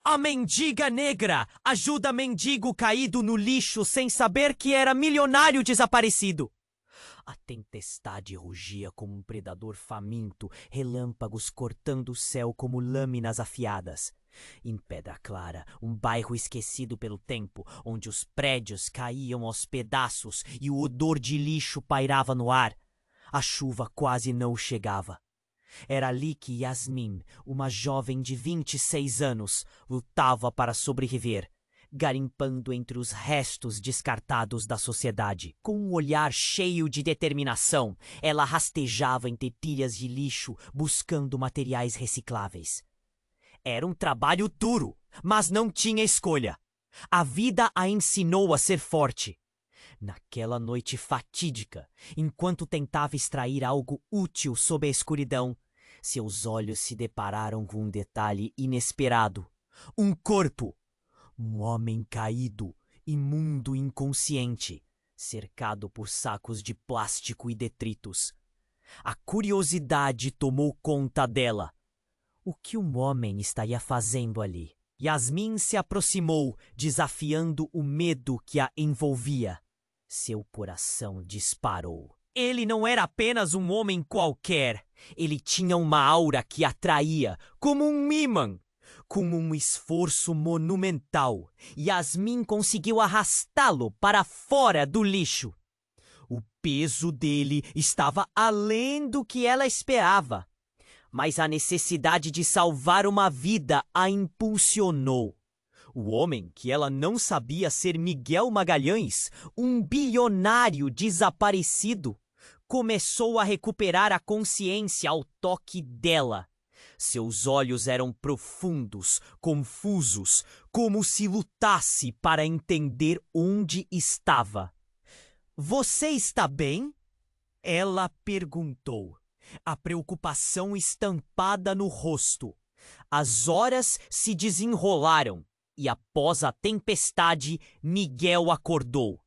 A mendiga negra ajuda mendigo caído no lixo sem saber que era milionário desaparecido. A tempestade rugia como um predador faminto, relâmpagos cortando o céu como lâminas afiadas. Em Pedra Clara, um bairro esquecido pelo tempo, onde os prédios caíam aos pedaços e o odor de lixo pairava no ar, a chuva quase não chegava. Era ali que Yasmin, uma jovem de 26 anos, lutava para sobreviver, garimpando entre os restos descartados da sociedade. Com um olhar cheio de determinação, ela rastejava entre pilhas de lixo, buscando materiais recicláveis. Era um trabalho duro, mas não tinha escolha. A vida a ensinou a ser forte. Naquela noite fatídica, enquanto tentava extrair algo útil sob a escuridão, seus olhos se depararam com um detalhe inesperado. Um corpo. Um homem caído, imundo e inconsciente, cercado por sacos de plástico e detritos. A curiosidade tomou conta dela. O que um homem estaria fazendo ali? Yasmin se aproximou, desafiando o medo que a envolvia. Seu coração disparou. Ele não era apenas um homem qualquer. Ele tinha uma aura que atraía, como um imã. Com um esforço monumental, Yasmin conseguiu arrastá-lo para fora do lixo. O peso dele estava além do que ela esperava. Mas a necessidade de salvar uma vida a impulsionou. O homem que ela não sabia ser Miguel Magalhães, um bilionário desaparecido, começou a recuperar a consciência ao toque dela. Seus olhos eram profundos, confusos, como se lutasse para entender onde estava. Você está bem? Ela perguntou, a preocupação estampada no rosto. As horas se desenrolaram e, após a tempestade, Miguel acordou.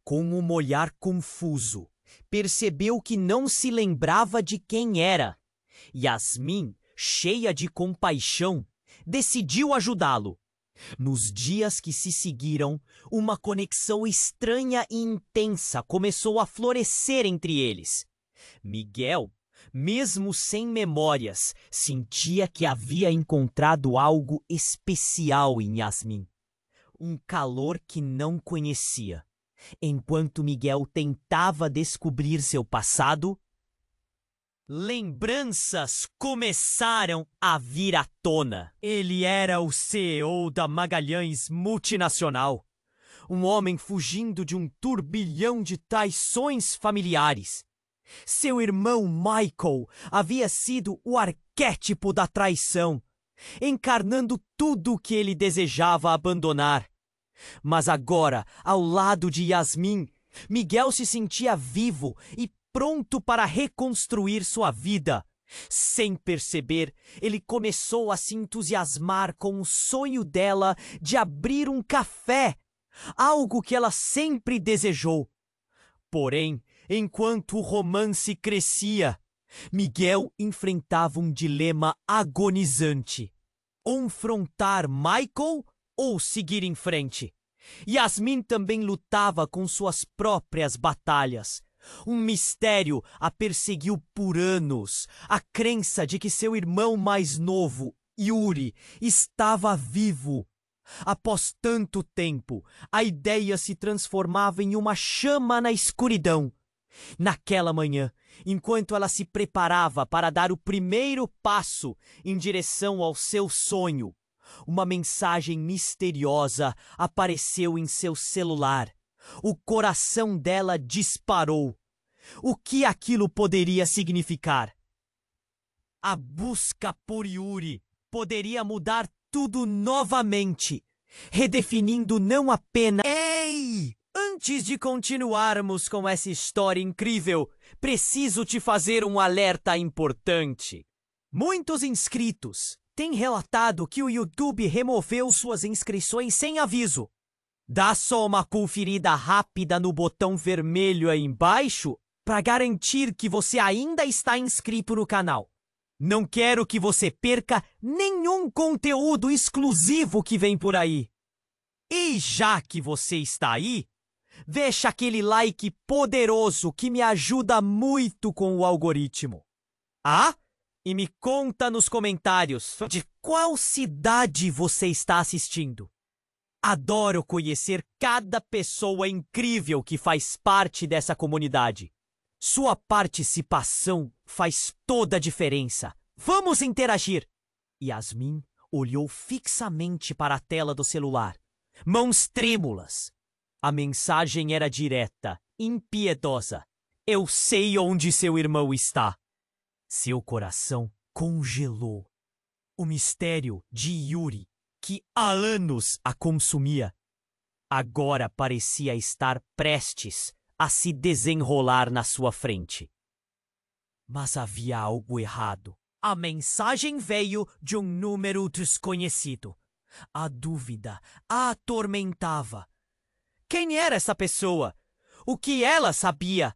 Com um olhar confuso, percebeu que não se lembrava de quem era. Yasmin, cheia de compaixão, decidiu ajudá-lo. Nos dias que se seguiram, uma conexão estranha e intensa começou a florescer entre eles. Miguel, mesmo sem memórias, sentia que havia encontrado algo especial em Yasmin. Um calor que não conhecia. Enquanto Miguel tentava descobrir seu passado, lembranças começaram a vir à tona. Ele era o CEO da Magalhães Multinacional. Um homem fugindo de um turbilhão de traições familiares. Seu irmão Michael havia sido o arquétipo da traição, encarnando tudo o que ele desejava abandonar. Mas agora, ao lado de Yasmin, Miguel se sentia vivo e pronto para reconstruir sua vida. Sem perceber, ele começou a se entusiasmar com o sonho dela de abrir um café, algo que ela sempre desejou. Porém, enquanto o romance crescia, Miguel enfrentava um dilema agonizante: confrontar Michael ou seguir em frente. Yasmin também lutava com suas próprias batalhas. Um mistério a perseguiu por anos, a crença de que seu irmão mais novo, Yuri, estava vivo. Após tanto tempo, a ideia se transformava em uma chama na escuridão. Naquela manhã, enquanto ela se preparava para dar o primeiro passo em direção ao seu sonho, uma mensagem misteriosa apareceu em seu celular. O coração dela disparou. O que aquilo poderia significar? A busca por Yuri poderia mudar tudo novamente, redefinindo não apenas... Ei! Antes de continuarmos com essa história incrível, preciso te fazer um alerta importante. Muitos inscritos têm relatado que o YouTube removeu suas inscrições sem aviso. Dá só uma conferida rápida no botão vermelho aí embaixo para garantir que você ainda está inscrito no canal. Não quero que você perca nenhum conteúdo exclusivo que vem por aí. E já que você está aí, deixa aquele like poderoso que me ajuda muito com o algoritmo. Ah, e me conta nos comentários de qual cidade você está assistindo. Adoro conhecer cada pessoa incrível que faz parte dessa comunidade. Sua participação faz toda a diferença. Vamos interagir! Yasmin olhou fixamente para a tela do celular, mãos trêmulas. A mensagem era direta, impiedosa. Eu sei onde seu irmão está. Seu coração congelou. O mistério de Yuri, que há anos a consumia, agora parecia estar prestes a se desenrolar na sua frente. Mas havia algo errado. A mensagem veio de um número desconhecido. A dúvida a atormentava. Quem era essa pessoa? O que ela sabia?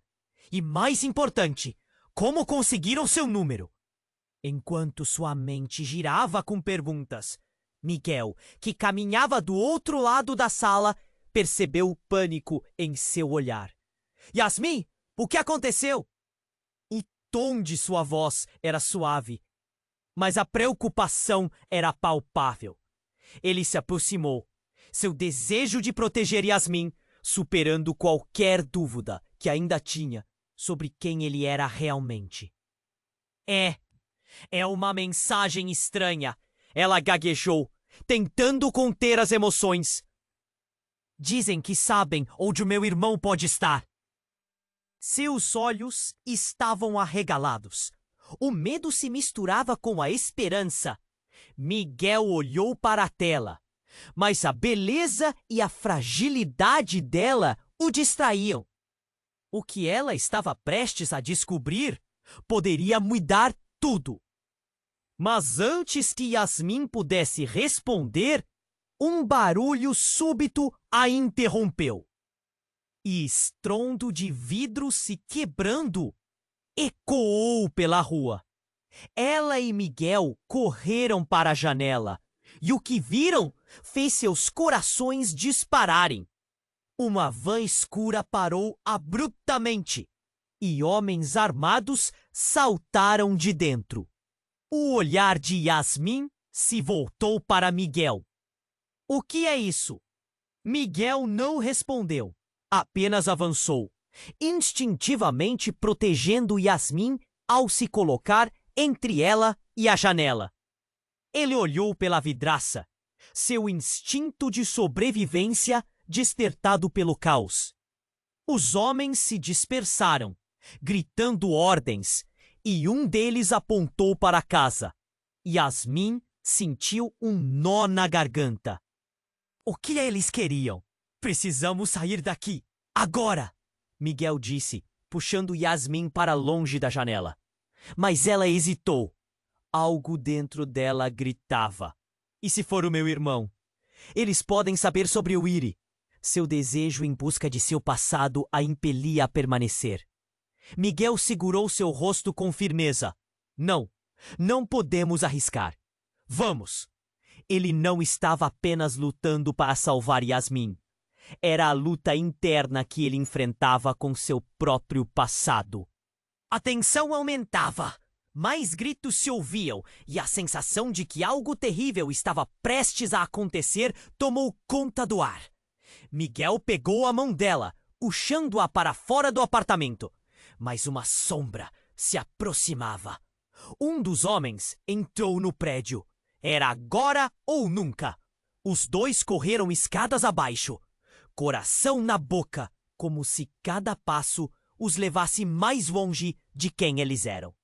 E mais importante, como conseguiram seu número? Enquanto sua mente girava com perguntas, Miguel, que caminhava do outro lado da sala, percebeu o pânico em seu olhar. Yasmin, o que aconteceu? O tom de sua voz era suave, mas a preocupação era palpável. Ele se aproximou, seu desejo de proteger Yasmin superando qualquer dúvida que ainda tinha sobre quem ele era realmente. É uma mensagem estranha, ela gaguejou, tentando conter as emoções. Dizem que sabem onde o meu irmão pode estar. Seus olhos estavam arregalados. O medo se misturava com a esperança. Miguel olhou para a tela, mas a beleza e a fragilidade dela o distraíam. O que ela estava prestes a descobrir poderia mudar tudo. Mas antes que Yasmin pudesse responder, um barulho súbito a interrompeu. E estrondo de vidro se quebrando ecoou pela rua. Ela e Miguel correram para a janela, e o que viram fez seus corações dispararem. Uma van escura parou abruptamente, e homens armados saltaram de dentro. O olhar de Yasmin se voltou para Miguel. O que é isso? Miguel não respondeu, apenas avançou, instintivamente protegendo Yasmin ao se colocar entre ela e a janela. Ele olhou pela vidraça, seu instinto de sobrevivência despertado pelo caos. Os homens se dispersaram, gritando ordens, e um deles apontou para a casa. Yasmin sentiu um nó na garganta. O que eles queriam? Precisamos sair daqui, agora! Miguel disse, puxando Yasmin para longe da janela. Mas ela hesitou. Algo dentro dela gritava. E se for o meu irmão? Eles podem saber sobre o Yuri. Seu desejo em busca de seu passado a impelia a permanecer. Miguel segurou seu rosto com firmeza. Não podemos arriscar. Vamos! Ele não estava apenas lutando para salvar Yasmin. Era a luta interna que ele enfrentava com seu próprio passado. A tensão aumentava. Mais gritos se ouviam e a sensação de que algo terrível estava prestes a acontecer tomou conta do ar. Miguel pegou a mão dela, puxando-a para fora do apartamento. Mas uma sombra se aproximava. Um dos homens entrou no prédio. Era agora ou nunca. Os dois correram escadas abaixo, coração na boca, como se cada passo os levasse mais longe de quem eles eram.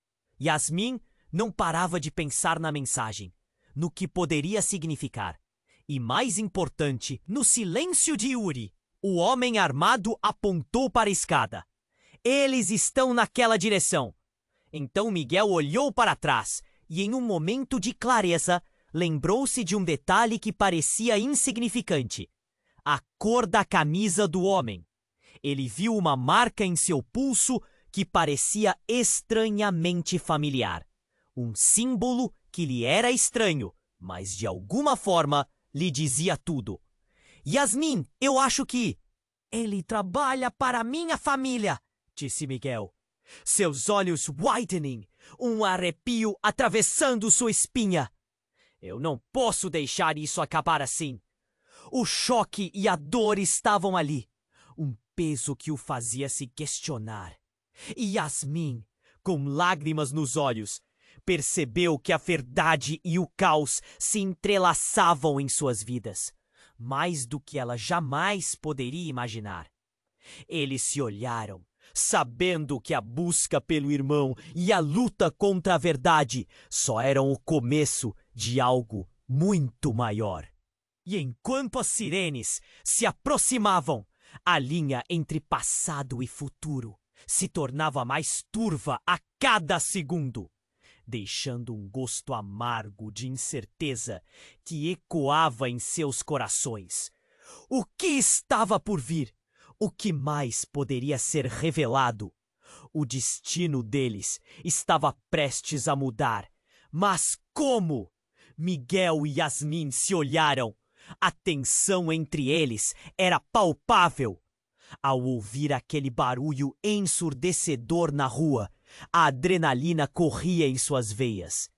Yasmin não parava de pensar na mensagem, no que poderia significar. E mais importante, no silêncio de Yuri, o homem armado apontou para a escada. Eles estão naquela direção. Então Miguel olhou para trás e, em um momento de clareza, lembrou-se de um detalhe que parecia insignificante: a cor da camisa do homem. Ele viu uma marca em seu pulso que parecia estranhamente familiar. um símbolo que lhe era estranho, mas de alguma forma lhe dizia tudo. Yasmin, eu acho que... Ele trabalha para minha família, disse Miguel. Seus olhos whitening, um arrepio atravessando sua espinha. Eu não posso deixar isso acabar assim. O choque e a dor estavam ali, um peso que o fazia se questionar. E Yasmin, com lágrimas nos olhos, percebeu que a verdade e o caos se entrelaçavam em suas vidas, mais do que ela jamais poderia imaginar. Eles se olharam, sabendo que a busca pelo irmão e a luta contra a verdade só eram o começo de algo muito maior. E enquanto as sirenes se aproximavam, a linha entre passado e futuro se tornava mais turva a cada segundo, deixando um gosto amargo de incerteza que ecoava em seus corações. O que estava por vir? O que mais poderia ser revelado? O destino deles estava prestes a mudar. Mas como? Miguel e Yasmin se olharam. A tensão entre eles era palpável. Ao ouvir aquele barulho ensurdecedor na rua, a adrenalina corria em suas veias.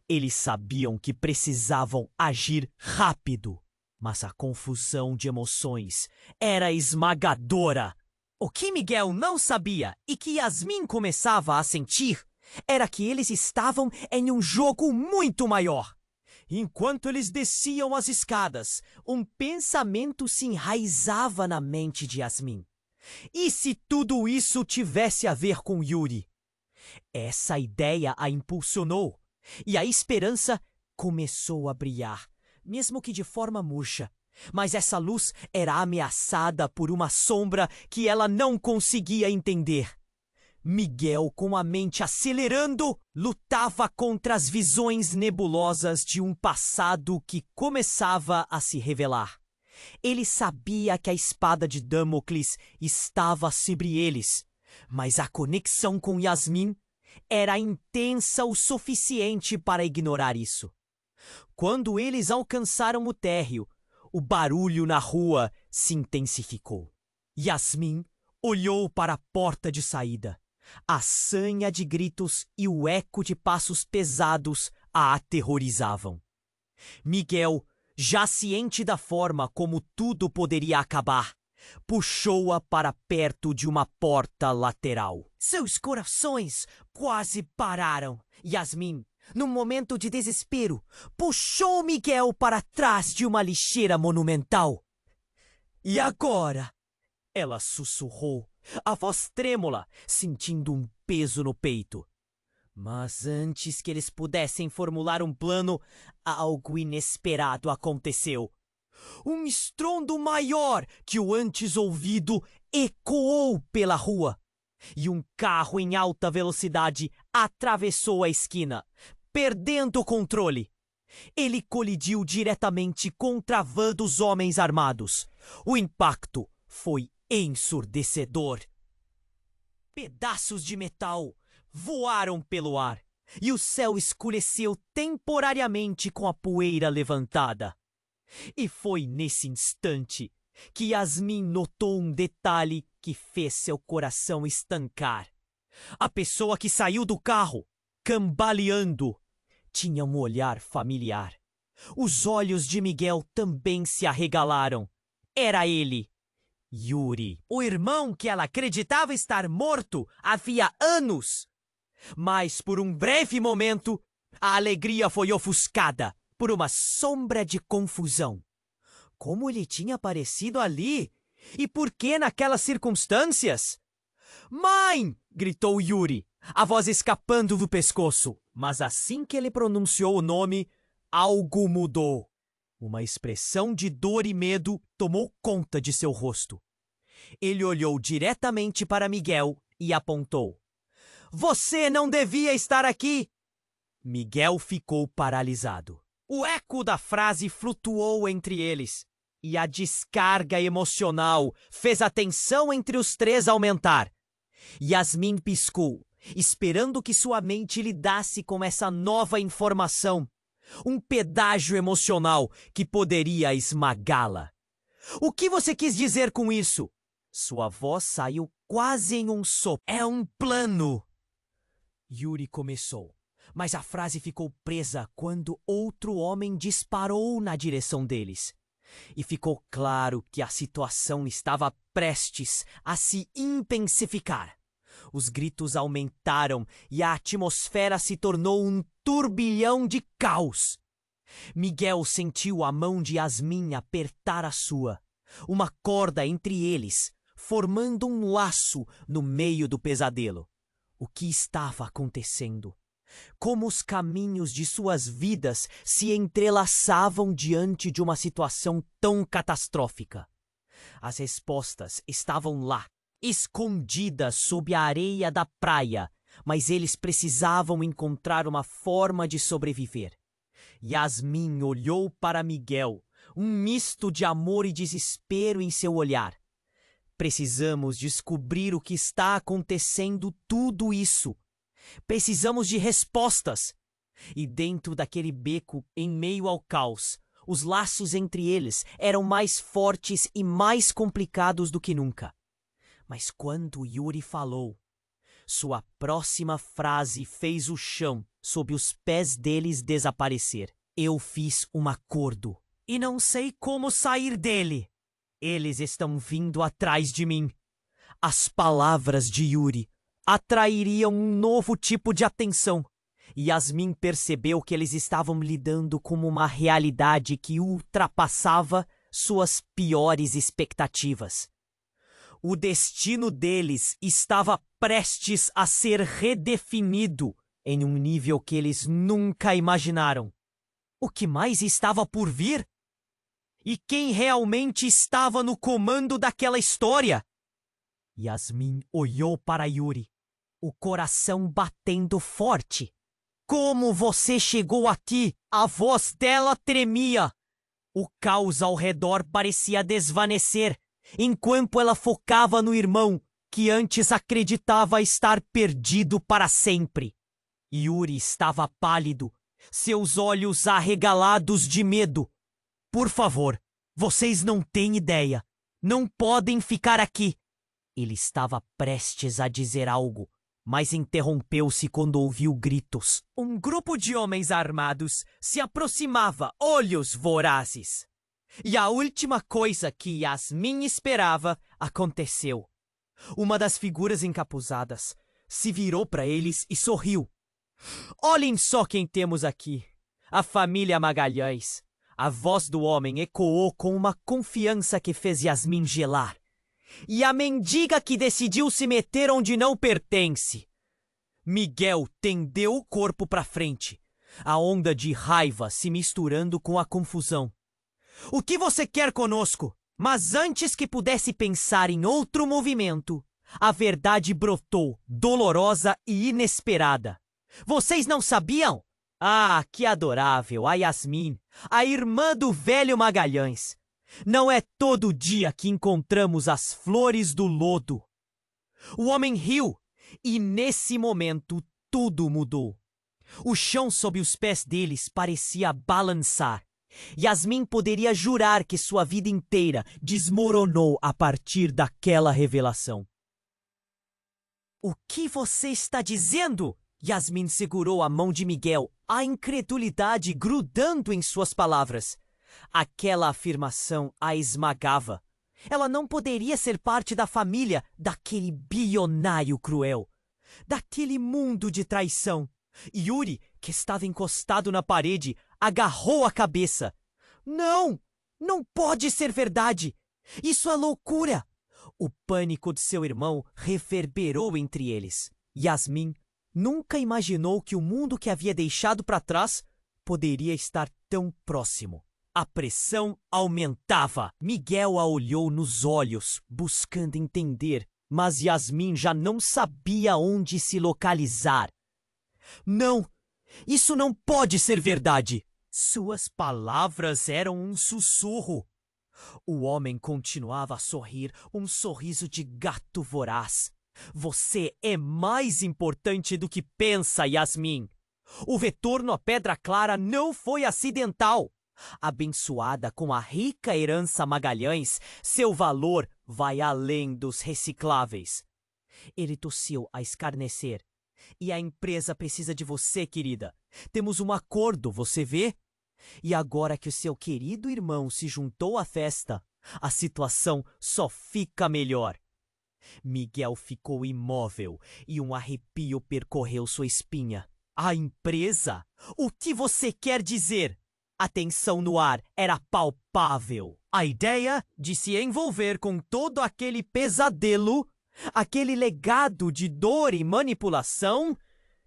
Eles sabiam que precisavam agir rápido, mas a confusão de emoções era esmagadora. O que Miguel não sabia e que Yasmin começava a sentir era que eles estavam em um jogo muito maior. Enquanto eles desciam as escadas, um pensamento se enraizava na mente de Yasmin. E se tudo isso tivesse a ver com Yuri? Essa ideia a impulsionou, e a esperança começou a brilhar, mesmo que de forma murcha. Mas essa luz era ameaçada por uma sombra que ela não conseguia entender. Miguel, com a mente acelerando, lutava contra as visões nebulosas de um passado que começava a se revelar. Ele sabia que a espada de Damocles estava sobre eles, mas a conexão com Yasmin era intensa o suficiente para ignorar isso. Quando eles alcançaram o térreo, o barulho na rua se intensificou. Yasmin olhou para a porta de saída. A sanha de gritos e o eco de passos pesados a aterrorizavam. Miguel, já ciente da forma como tudo poderia acabar, puxou-a para perto de uma porta lateral. Seus corações quase pararam. Yasmin, num momento de desespero, puxou Miguel para trás de uma lixeira monumental. E agora? Ela sussurrou, a voz trêmula, sentindo um peso no peito. Mas antes que eles pudessem formular um plano, algo inesperado aconteceu. Um estrondo maior que o antes ouvido ecoou pela rua. E um carro em alta velocidade atravessou a esquina, perdendo o controle. Ele colidiu diretamente contra a van dos homens armados. O impacto foi ensurdecedor. Pedaços de metal voaram pelo ar e o céu escureceu temporariamente com a poeira levantada. E foi nesse instante que Yasmin notou um detalhe que fez seu coração estancar. A pessoa que saiu do carro, cambaleando, tinha um olhar familiar. Os olhos de Miguel também se arregalaram. Era ele, Yuri, o irmão que ela acreditava estar morto havia anos. Mas por um breve momento, a alegria foi ofuscada por uma sombra de confusão. Como ele tinha aparecido ali? E por que naquelas circunstâncias? Mãe! Gritou Yuri, a voz escapando do pescoço. Mas assim que ele pronunciou o nome, algo mudou. Uma expressão de dor e medo tomou conta de seu rosto. Ele olhou diretamente para Miguel e apontou. Você não devia estar aqui! Miguel ficou paralisado. O eco da frase flutuou entre eles, e a descarga emocional fez a tensão entre os três aumentar. Yasmin piscou, esperando que sua mente lidasse com essa nova informação. Um pedágio emocional que poderia esmagá-la. O que você quis dizer com isso? Sua voz saiu quase em um sopro. É um plano! Yuri começou, mas a frase ficou presa quando outro homem disparou na direção deles. E ficou claro que a situação estava prestes a se intensificar. Os gritos aumentaram e a atmosfera se tornou um turbilhão de caos. Miguel sentiu a mão de Yasmin apertar a sua, uma corda entre eles, formando um laço no meio do pesadelo. O que estava acontecendo? Como os caminhos de suas vidas se entrelaçavam diante de uma situação tão catastrófica? As respostas estavam lá, escondidas sob a areia da praia, mas eles precisavam encontrar uma forma de sobreviver. Yasmin olhou para Miguel, um misto de amor e desespero em seu olhar. Precisamos descobrir o que está acontecendo tudo isso. Precisamos de respostas. E dentro daquele beco, em meio ao caos, os laços entre eles eram mais fortes e mais complicados do que nunca. Mas quando Yuri falou, sua próxima frase fez o chão sob os pés deles desaparecer. Eu fiz um acordo e não sei como sair dele. Eles estão vindo atrás de mim. As palavras de Yuri atrairiam um novo tipo de atenção. Yasmin percebeu que eles estavam lidando com uma realidade que ultrapassava suas piores expectativas. O destino deles estava prestes a ser redefinido em um nível que eles nunca imaginaram. O que mais estava por vir? E quem realmente estava no comando daquela história? Yasmin olhou para Yuri, o coração batendo forte. Como você chegou aqui? A voz dela tremia. O caos ao redor parecia desvanecer, enquanto ela focava no irmão, que antes acreditava estar perdido para sempre. Yuri estava pálido, seus olhos arregalados de medo. Por favor, vocês não têm ideia. Não podem ficar aqui. Ele estava prestes a dizer algo, mas interrompeu-se quando ouviu gritos. Um grupo de homens armados se aproximava, olhos vorazes. E a última coisa que Yasmin esperava aconteceu. Uma das figuras encapuzadas se virou para eles e sorriu. Olhem só quem temos aqui. A família Magalhães. A voz do homem ecoou com uma confiança que fez Yasmin gelar. E a mendiga que decidiu se meter onde não pertence. Miguel tendeu o corpo para frente, a onda de raiva se misturando com a confusão. O que você quer conosco? Mas antes que pudesse pensar em outro movimento, a verdade brotou, dolorosa e inesperada. Vocês não sabiam? Ah, que adorável, a Yasmin, a irmã do velho Magalhães. Não é todo dia que encontramos as flores do lodo. O homem riu, e nesse momento tudo mudou. O chão sob os pés deles parecia balançar. Yasmin poderia jurar que sua vida inteira desmoronou a partir daquela revelação. O que você está dizendo? Yasmin segurou a mão de Miguel, a incredulidade grudando em suas palavras. Aquela afirmação a esmagava. Ela não poderia ser parte da família daquele bilionário cruel, daquele mundo de traição. Yuri, que estava encostado na parede, agarrou a cabeça. Não! Não pode ser verdade! Isso é loucura! O pânico de seu irmão reverberou entre eles. Yasmin nunca imaginou que o mundo que havia deixado para trás poderia estar tão próximo. A pressão aumentava. Miguel a olhou nos olhos, buscando entender, mas Yasmin já não sabia onde se localizar. Não! Isso não pode ser verdade! Suas palavras eram um sussurro. O homem continuava a sorrir, um sorriso de gato voraz. Você é mais importante do que pensa, Yasmin. O retorno à Pedra Clara não foi acidental. Abençoada com a rica herança Magalhães, seu valor vai além dos recicláveis. Ele tossiu a escarnecer. E a empresa precisa de você, querida. Temos um acordo, você vê? E agora que o seu querido irmão se juntou à festa, a situação só fica melhor. Miguel ficou imóvel e um arrepio percorreu sua espinha. A empresa? O que você quer dizer? A tensão no ar era palpável. A ideia de se envolver com todo aquele pesadelo, aquele legado de dor e manipulação,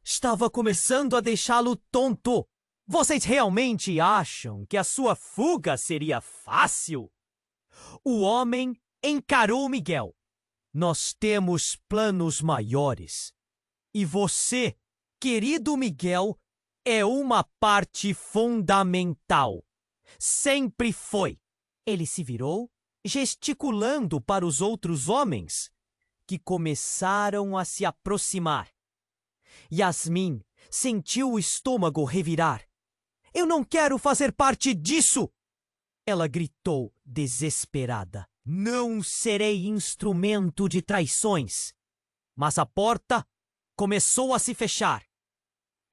estava começando a deixá-lo tonto. Vocês realmente acham que a sua fuga seria fácil? O homem encarou Miguel. Nós temos planos maiores. E você, querido Miguel, é uma parte fundamental. Sempre foi. Ele se virou, gesticulando para os outros homens, que começaram a se aproximar. Yasmin sentiu o estômago revirar. Eu não quero fazer parte disso! Ela gritou, desesperada. Não serei instrumento de traições. Mas a porta começou a se fechar.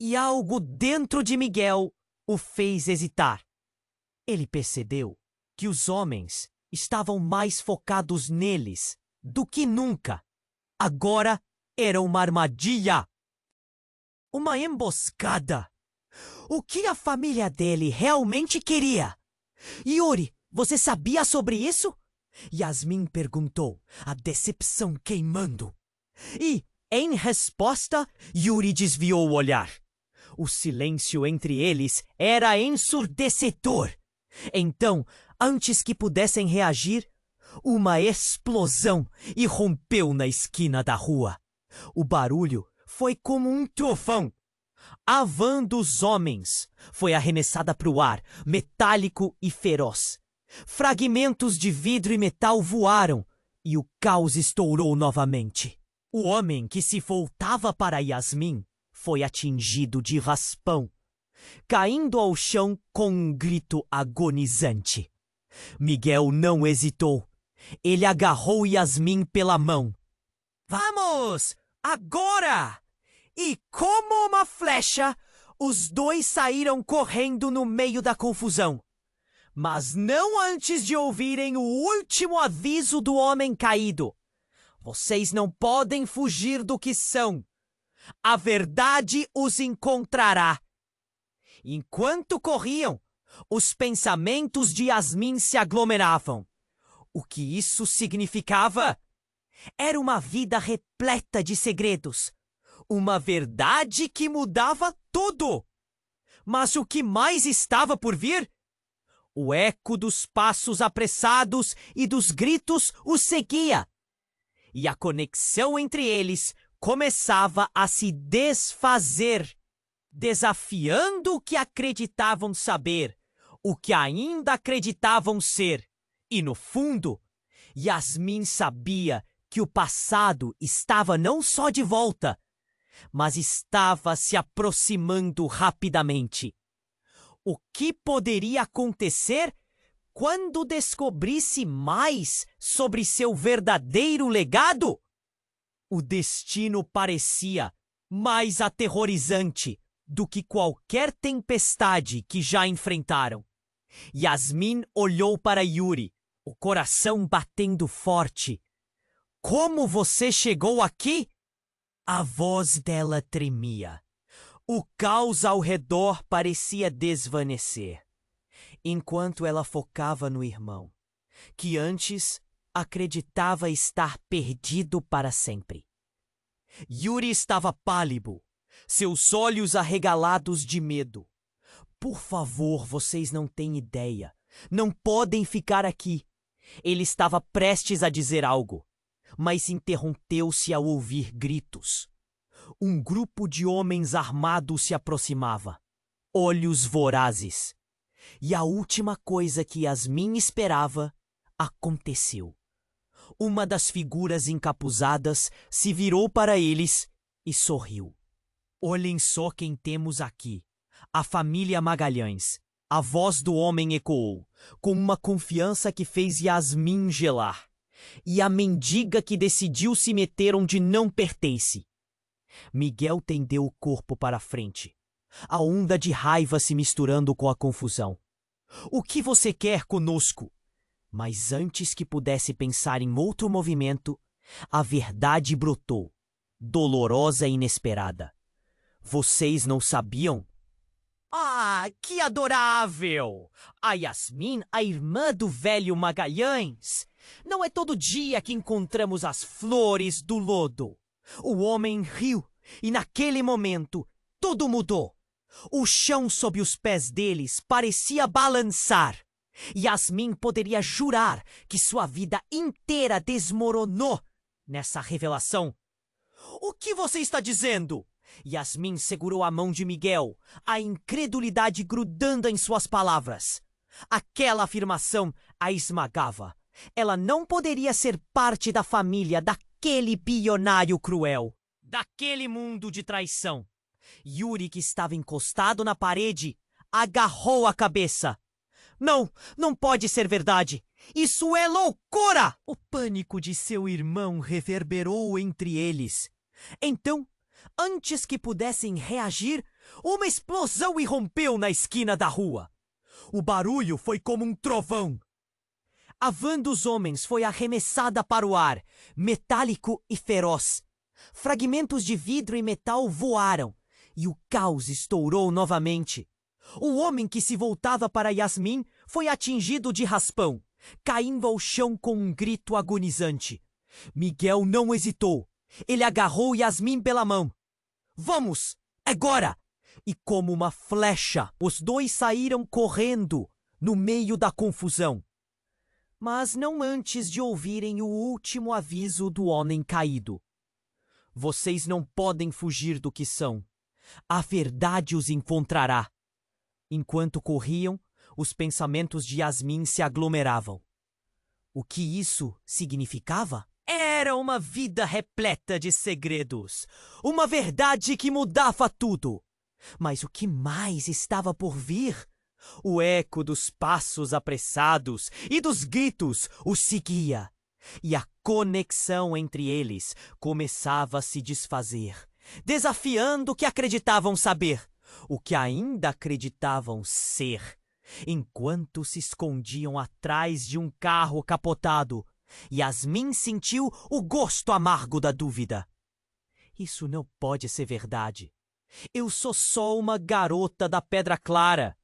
E algo dentro de Miguel o fez hesitar. Ele percebeu que os homens estavam mais focados neles do que nunca. Agora era uma armadilha. Uma emboscada. O que a família dele realmente queria? Yuri, você sabia sobre isso? Yasmin perguntou, a decepção queimando. E, em resposta, Yuri desviou o olhar. O silêncio entre eles era ensurdecedor. Então, antes que pudessem reagir, uma explosão irrompeu na esquina da rua. O barulho foi como um trovão. A van dos homens foi arremessada para o ar, metálico e feroz. Fragmentos de vidro e metal voaram e o caos estourou novamente. O homem que se voltava para Yasmin foi atingido de raspão, caindo ao chão com um grito agonizante. Miguel não hesitou. Ele agarrou Yasmin pela mão. Vamos! Agora! E como uma flecha, os dois saíram correndo no meio da confusão. Mas não antes de ouvirem o último aviso do homem caído. Vocês não podem fugir do que são. A verdade os encontrará. Enquanto corriam, os pensamentos de Yasmin se aglomeravam. O que isso significava? Era uma vida repleta de segredos. Uma verdade que mudava tudo. Mas o que mais estava por vir? O eco dos passos apressados e dos gritos os seguia. E a conexão entre eles começava a se desfazer, desafiando o que acreditavam saber, o que ainda acreditavam ser. E, no fundo, Yasmin sabia que o passado estava não só de volta, mas estava se aproximando rapidamente. O que poderia acontecer quando descobrisse mais sobre seu verdadeiro legado? O destino parecia mais aterrorizante do que qualquer tempestade que já enfrentaram. Yasmin olhou para Yuri, o coração batendo forte. Como você chegou aqui? A voz dela tremia. O caos ao redor parecia desvanecer, enquanto ela focava no irmão, que antes acreditava estar perdido para sempre. Yuri estava pálido, seus olhos arregalados de medo. Por favor, vocês não têm ideia. Não podem ficar aqui. Ele estava prestes a dizer algo, mas interrompeu-se ao ouvir gritos. Um grupo de homens armados se aproximava, olhos vorazes. E a última coisa que Yasmin esperava aconteceu. Uma das figuras encapuzadas se virou para eles e sorriu. Olhem só quem temos aqui. A família Magalhães. A voz do homem ecoou, com uma confiança que fez Yasmin gelar. E a mendiga que decidiu se meter onde não pertence. Miguel tendeu o corpo para a frente, a onda de raiva se misturando com a confusão. O que você quer conosco? Mas antes que pudesse pensar em outro movimento, a verdade brotou, dolorosa e inesperada. Vocês não sabiam? Ah, que adorável! A Yasmin, a irmã do velho Magalhães. Não é todo dia que encontramos as flores do lodo. O homem riu, e naquele momento, tudo mudou. O chão sob os pés deles parecia balançar. Yasmin poderia jurar que sua vida inteira desmoronou nessa revelação. O que você está dizendo? Yasmin segurou a mão de Miguel, a incredulidade grudando em suas palavras. Aquela afirmação a esmagava. Ela não poderia ser parte da família daquele bilionário cruel, daquele mundo de traição. Yuri, que estava encostado na parede, agarrou a cabeça. Não, não pode ser verdade. Isso é loucura! O pânico de seu irmão reverberou entre eles. Então, antes que pudessem reagir, uma explosão irrompeu na esquina da rua. O barulho foi como um trovão. A van dos homens foi arremessada para o ar, metálico e feroz. Fragmentos de vidro e metal voaram, e o caos estourou novamente. O homem que se voltava para Yasmin foi atingido de raspão, caindo ao chão com um grito agonizante. Miguel não hesitou. Ele agarrou Yasmin pela mão. Vamos, agora! E como uma flecha, os dois saíram correndo no meio da confusão. Mas não antes de ouvirem o último aviso do homem caído. Vocês não podem fugir do que são. A verdade os encontrará. Enquanto corriam, os pensamentos de Yasmin se aglomeravam. O que isso significava? Era uma vida repleta de segredos. Uma verdade que mudava tudo. Mas o que mais estava por vir? O eco dos passos apressados e dos gritos os seguia. E a conexão entre eles começava a se desfazer, desafiando o que acreditavam saber, o que ainda acreditavam ser, enquanto se escondiam atrás de um carro capotado. Yasmin sentiu o gosto amargo da dúvida. Isso não pode ser verdade. Eu sou só uma garota da Pedra Clara.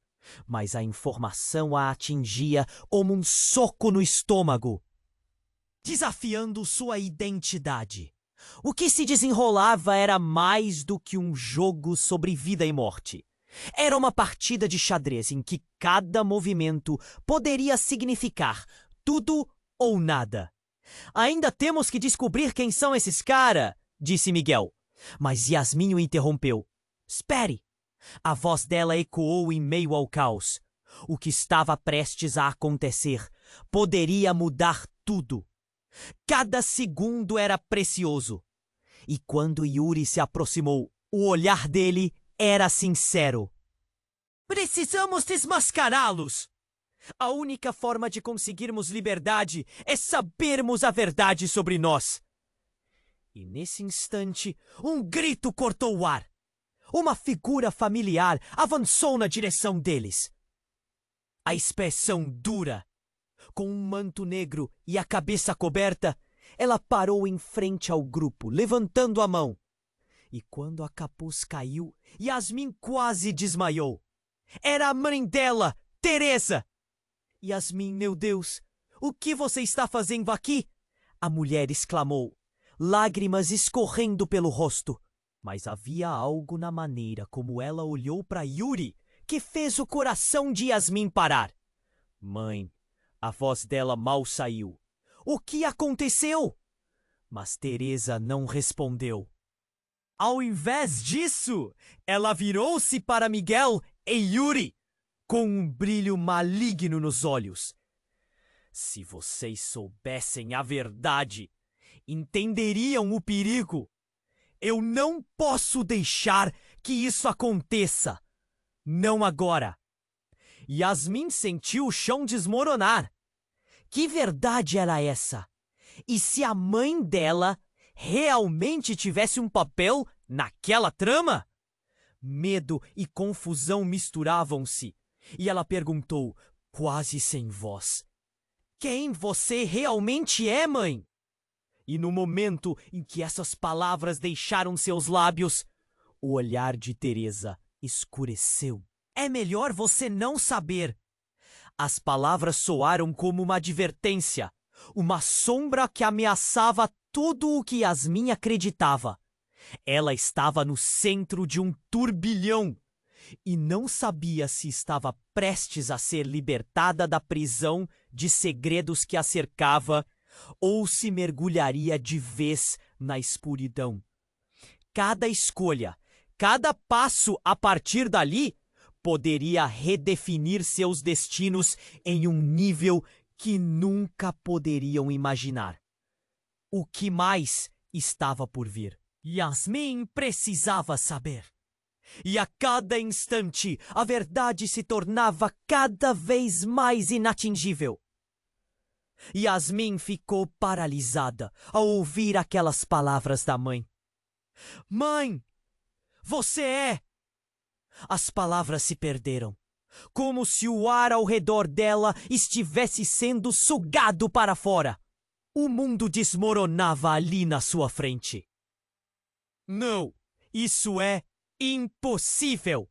Mas a informação a atingia como um soco no estômago, desafiando sua identidade. O que se desenrolava era mais do que um jogo sobre vida e morte. Era uma partida de xadrez em que cada movimento poderia significar tudo ou nada. Ainda temos que descobrir quem são esses caras, disse Miguel. Mas Yasmin o interrompeu. Espere! A voz dela ecoou em meio ao caos. O que estava prestes a acontecer poderia mudar tudo. Cada segundo era precioso. E quando Yuri se aproximou, o olhar dele era sincero. Precisamos desmascará-los! A única forma de conseguirmos liberdade é sabermos a verdade sobre nós. E nesse instante, um grito cortou o ar. Uma figura familiar avançou na direção deles. A expressão dura, com um manto negro e a cabeça coberta, ela parou em frente ao grupo, levantando a mão. E quando a capuz caiu, Yasmin quase desmaiou. Era a mãe dela, Teresa! Yasmin, meu Deus, o que você está fazendo aqui? A mulher exclamou, lágrimas escorrendo pelo rosto. Mas havia algo na maneira como ela olhou para Yuri que fez o coração de Yasmin parar. Mãe, a voz dela mal saiu. O que aconteceu? Mas Teresa não respondeu. Ao invés disso, ela virou-se para Miguel e Yuri, com um brilho maligno nos olhos. Se vocês soubessem a verdade, entenderiam o perigo. Eu não posso deixar que isso aconteça. Não agora. Yasmin sentiu o chão desmoronar. Que verdade era essa? E se a mãe dela realmente tivesse um papel naquela trama? Medo e confusão misturavam-se, e ela perguntou, quase sem voz: quem você realmente é, mãe? E no momento em que essas palavras deixaram seus lábios, o olhar de Teresa escureceu. É melhor você não saber. As palavras soaram como uma advertência, uma sombra que ameaçava tudo o que Yasmin acreditava. Ela estava no centro de um turbilhão e não sabia se estava prestes a ser libertada da prisão de segredos que a cercava ou se mergulharia de vez na escuridão. Cada escolha, cada passo a partir dali poderia redefinir seus destinos em um nível que nunca poderiam imaginar. O que mais estava por vir? Yasmin precisava saber. E a cada instante, a verdade se tornava cada vez mais inatingível. Yasmin ficou paralisada ao ouvir aquelas palavras da mãe. Mãe, você é... As palavras se perderam, como se o ar ao redor dela estivesse sendo sugado para fora. O mundo desmoronava ali na sua frente. Não, isso é impossível!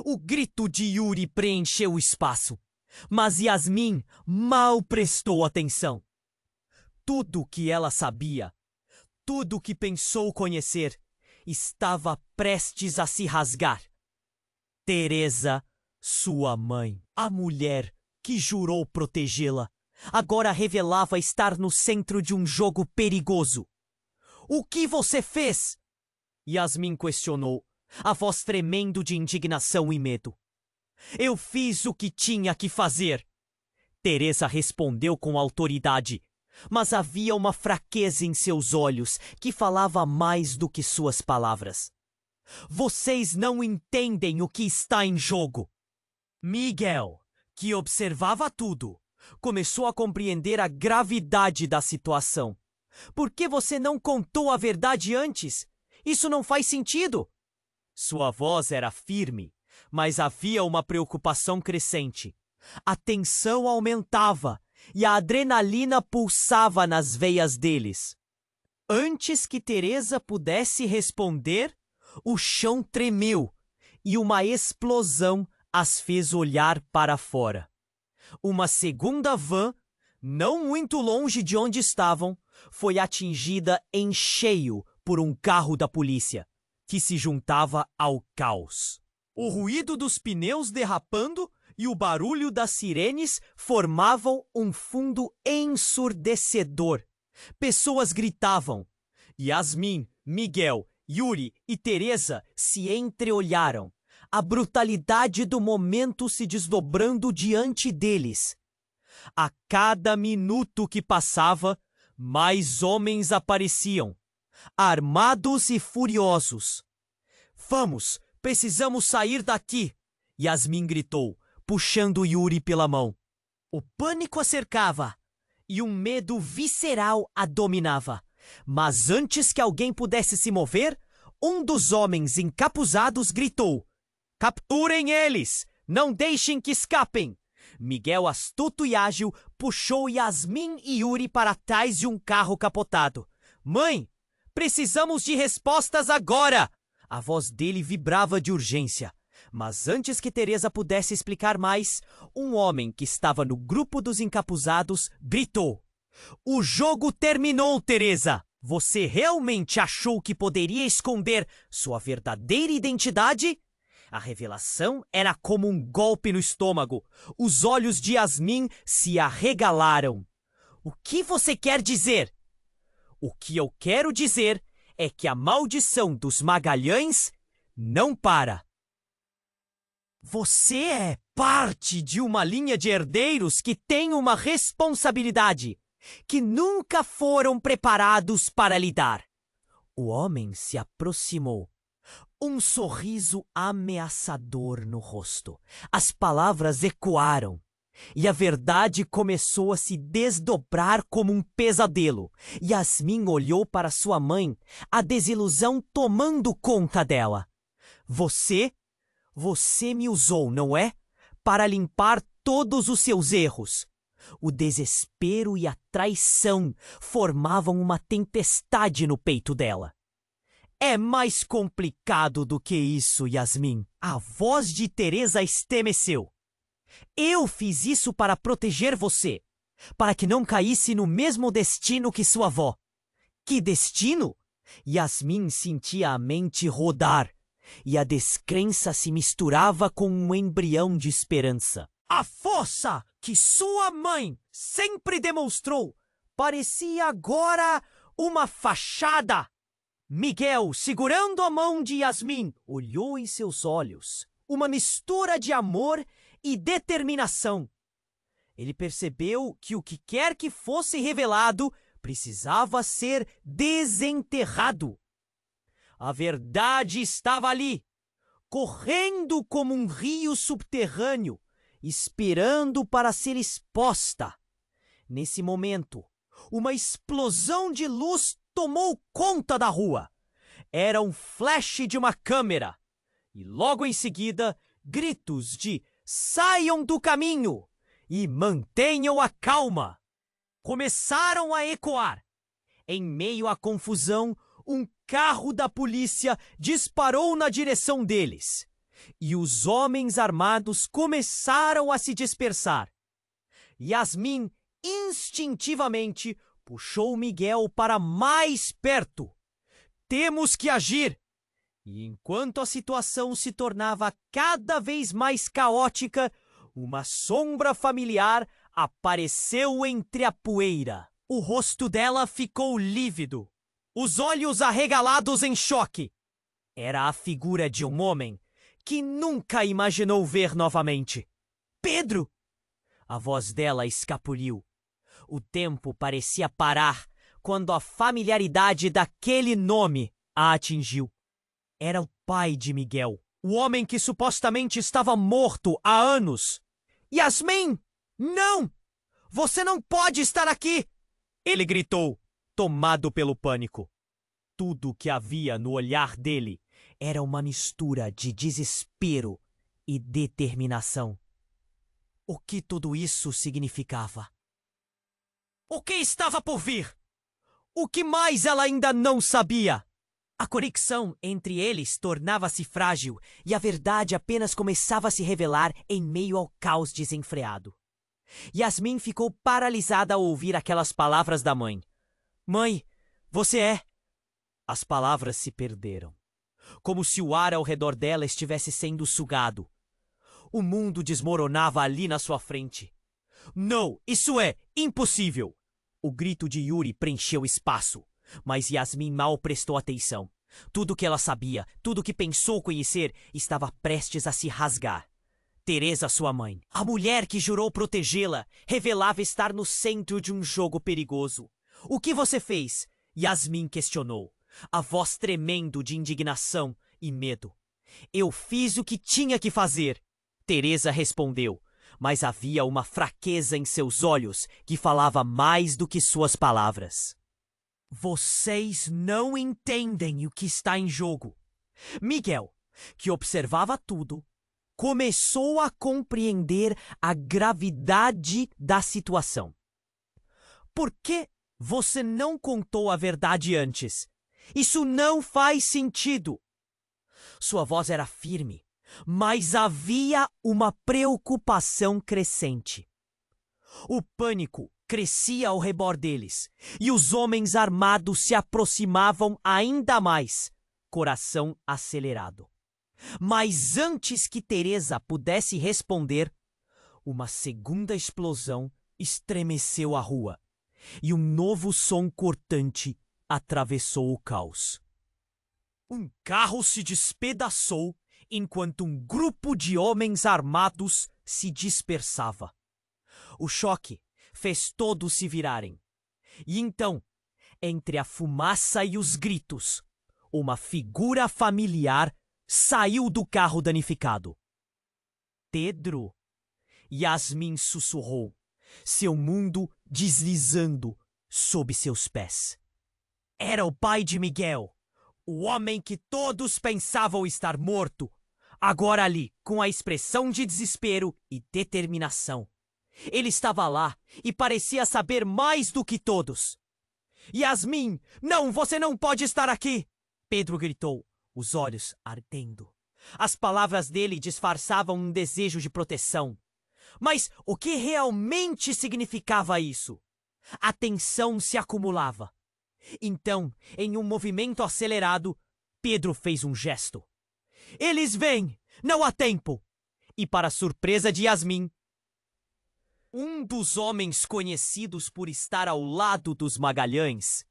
O grito de Yuri preencheu o espaço, mas Yasmin mal prestou atenção. Tudo o que ela sabia, tudo o que pensou conhecer, estava prestes a se rasgar. Teresa, sua mãe, a mulher que jurou protegê-la, agora revelava estar no centro de um jogo perigoso. O que você fez? Yasmin questionou, a voz tremendo de indignação e medo. Eu fiz o que tinha que fazer. Teresa respondeu com autoridade, mas havia uma fraqueza em seus olhos que falava mais do que suas palavras. Vocês não entendem o que está em jogo. Miguel, que observava tudo, começou a compreender a gravidade da situação. Por que você não contou a verdade antes? Isso não faz sentido. Sua voz era firme, mas havia uma preocupação crescente. A tensão aumentava e a adrenalina pulsava nas veias deles. Antes que Teresa pudesse responder, o chão tremeu e uma explosão as fez olhar para fora. Uma segunda van, não muito longe de onde estavam, foi atingida em cheio por um carro da polícia, que se juntava ao caos. O ruído dos pneus derrapando e o barulho das sirenes formavam um fundo ensurdecedor. Pessoas gritavam. Yasmin, Miguel, Yuri e Teresa se entreolharam, a brutalidade do momento se desdobrando diante deles. A cada minuto que passava, mais homens apareciam, armados e furiosos. Vamos, precisamos sair daqui, Yasmin gritou, puxando Yuri pela mão. O pânico a cercava e um medo visceral a dominava. Mas antes que alguém pudesse se mover, um dos homens encapuzados gritou: capturem eles! Não deixem que escapem! Miguel, astuto e ágil, puxou Yasmin e Yuri para trás de um carro capotado. Mãe, precisamos de respostas agora! A voz dele vibrava de urgência. Mas antes que Teresa pudesse explicar mais, um homem que estava no grupo dos encapuzados gritou: o jogo terminou, Teresa! Você realmente achou que poderia esconder sua verdadeira identidade? A revelação era como um golpe no estômago. Os olhos de Yasmin se arregalaram. O que você quer dizer? O que eu quero dizer é que a maldição dos Magalhães não para. Você é parte de uma linha de herdeiros que tem uma responsabilidade que nunca foram preparados para lidar. O homem se aproximou, um sorriso ameaçador no rosto. As palavras ecoaram e a verdade começou a se desdobrar como um pesadelo. Yasmin olhou para sua mãe, a desilusão tomando conta dela. Você me usou, não é? Para limpar todos os seus erros. O desespero e a traição formavam uma tempestade no peito dela. É mais complicado do que isso, Yasmin. A voz de Teresa estremeceu. Eu fiz isso para proteger você, para que não caísse no mesmo destino que sua avó. Que destino? Yasmin sentia a mente rodar e a descrença se misturava com um embrião de esperança. A força que sua mãe sempre demonstrou parecia agora uma fachada. Miguel, segurando a mão de Yasmin, olhou em seus olhos uma mistura de amor e determinação. Ele percebeu que o que quer que fosse revelado precisava ser desenterrado. A verdade estava ali, correndo como um rio subterrâneo, esperando para ser exposta. Nesse momento, uma explosão de luz tomou conta da rua. Era um flash de uma câmera. E logo em seguida, gritos de "Saiam do caminho!" e "Mantenham a calma!" começaram a ecoar. Em meio à confusão, um carro da polícia disparou na direção deles. E os homens armados começaram a se dispersar. Yasmin, instintivamente, puxou Miguel para mais perto. Temos que agir! E enquanto a situação se tornava cada vez mais caótica, uma sombra familiar apareceu entre a poeira. O rosto dela ficou lívido, os olhos arregalados em choque. Era a figura de um homem que nunca imaginou ver novamente. Pedro! A voz dela escapuliu. O tempo parecia parar quando a familiaridade daquele nome a atingiu. Era o pai de Miguel, o homem que supostamente estava morto há anos. Yasmin! Não! Você não pode estar aqui! Ele gritou, tomado pelo pânico. Tudo o que havia no olhar dele era uma mistura de desespero e determinação. O que tudo isso significava? O que estava por vir? O que mais ela ainda não sabia? A conexão entre eles tornava-se frágil e a verdade apenas começava a se revelar em meio ao caos desenfreado. Yasmin ficou paralisada ao ouvir aquelas palavras da mãe. Mãe, você é... As palavras se perderam, como se o ar ao redor dela estivesse sendo sugado. O mundo desmoronava ali na sua frente. Não, isso é impossível! O grito de Yuri preencheu o espaço, mas Yasmin mal prestou atenção. Tudo que ela sabia, tudo que pensou conhecer, estava prestes a se rasgar. Teresa, sua mãe, a mulher que jurou protegê-la, revelava estar no centro de um jogo perigoso. O que você fez? Yasmin questionou, a voz tremendo de indignação e medo. Eu fiz o que tinha que fazer, Teresa respondeu, mas havia uma fraqueza em seus olhos que falava mais do que suas palavras. Vocês não entendem o que está em jogo. Miguel, que observava tudo, começou a compreender a gravidade da situação. Por que você não contou a verdade antes? Isso não faz sentido. Sua voz era firme, mas havia uma preocupação crescente. O pânico crescia ao redor deles, e os homens armados se aproximavam ainda mais, coração acelerado. Mas antes que Teresa pudesse responder, uma segunda explosão estremeceu a rua, e um novo som cortante atravessou o caos. Um carro se despedaçou enquanto um grupo de homens armados se dispersava. O choque fez todos se virarem. E então, entre a fumaça e os gritos, uma figura familiar saiu do carro danificado. Pedro, Yasmin sussurrou, seu mundo deslizando sob seus pés. Era o pai de Miguel, o homem que todos pensavam estar morto, agora ali, com a expressão de desespero e determinação. Ele estava lá e parecia saber mais do que todos. Yasmin, não, você não pode estar aqui! Pedro gritou, os olhos ardendo. As palavras dele disfarçavam um desejo de proteção. Mas o que realmente significava isso? A tensão se acumulava. Então, em um movimento acelerado, Pedro fez um gesto. Eles vêm! Não há tempo! E para surpresa de Yasmin, um dos homens conhecidos por estar ao lado dos Magalhães,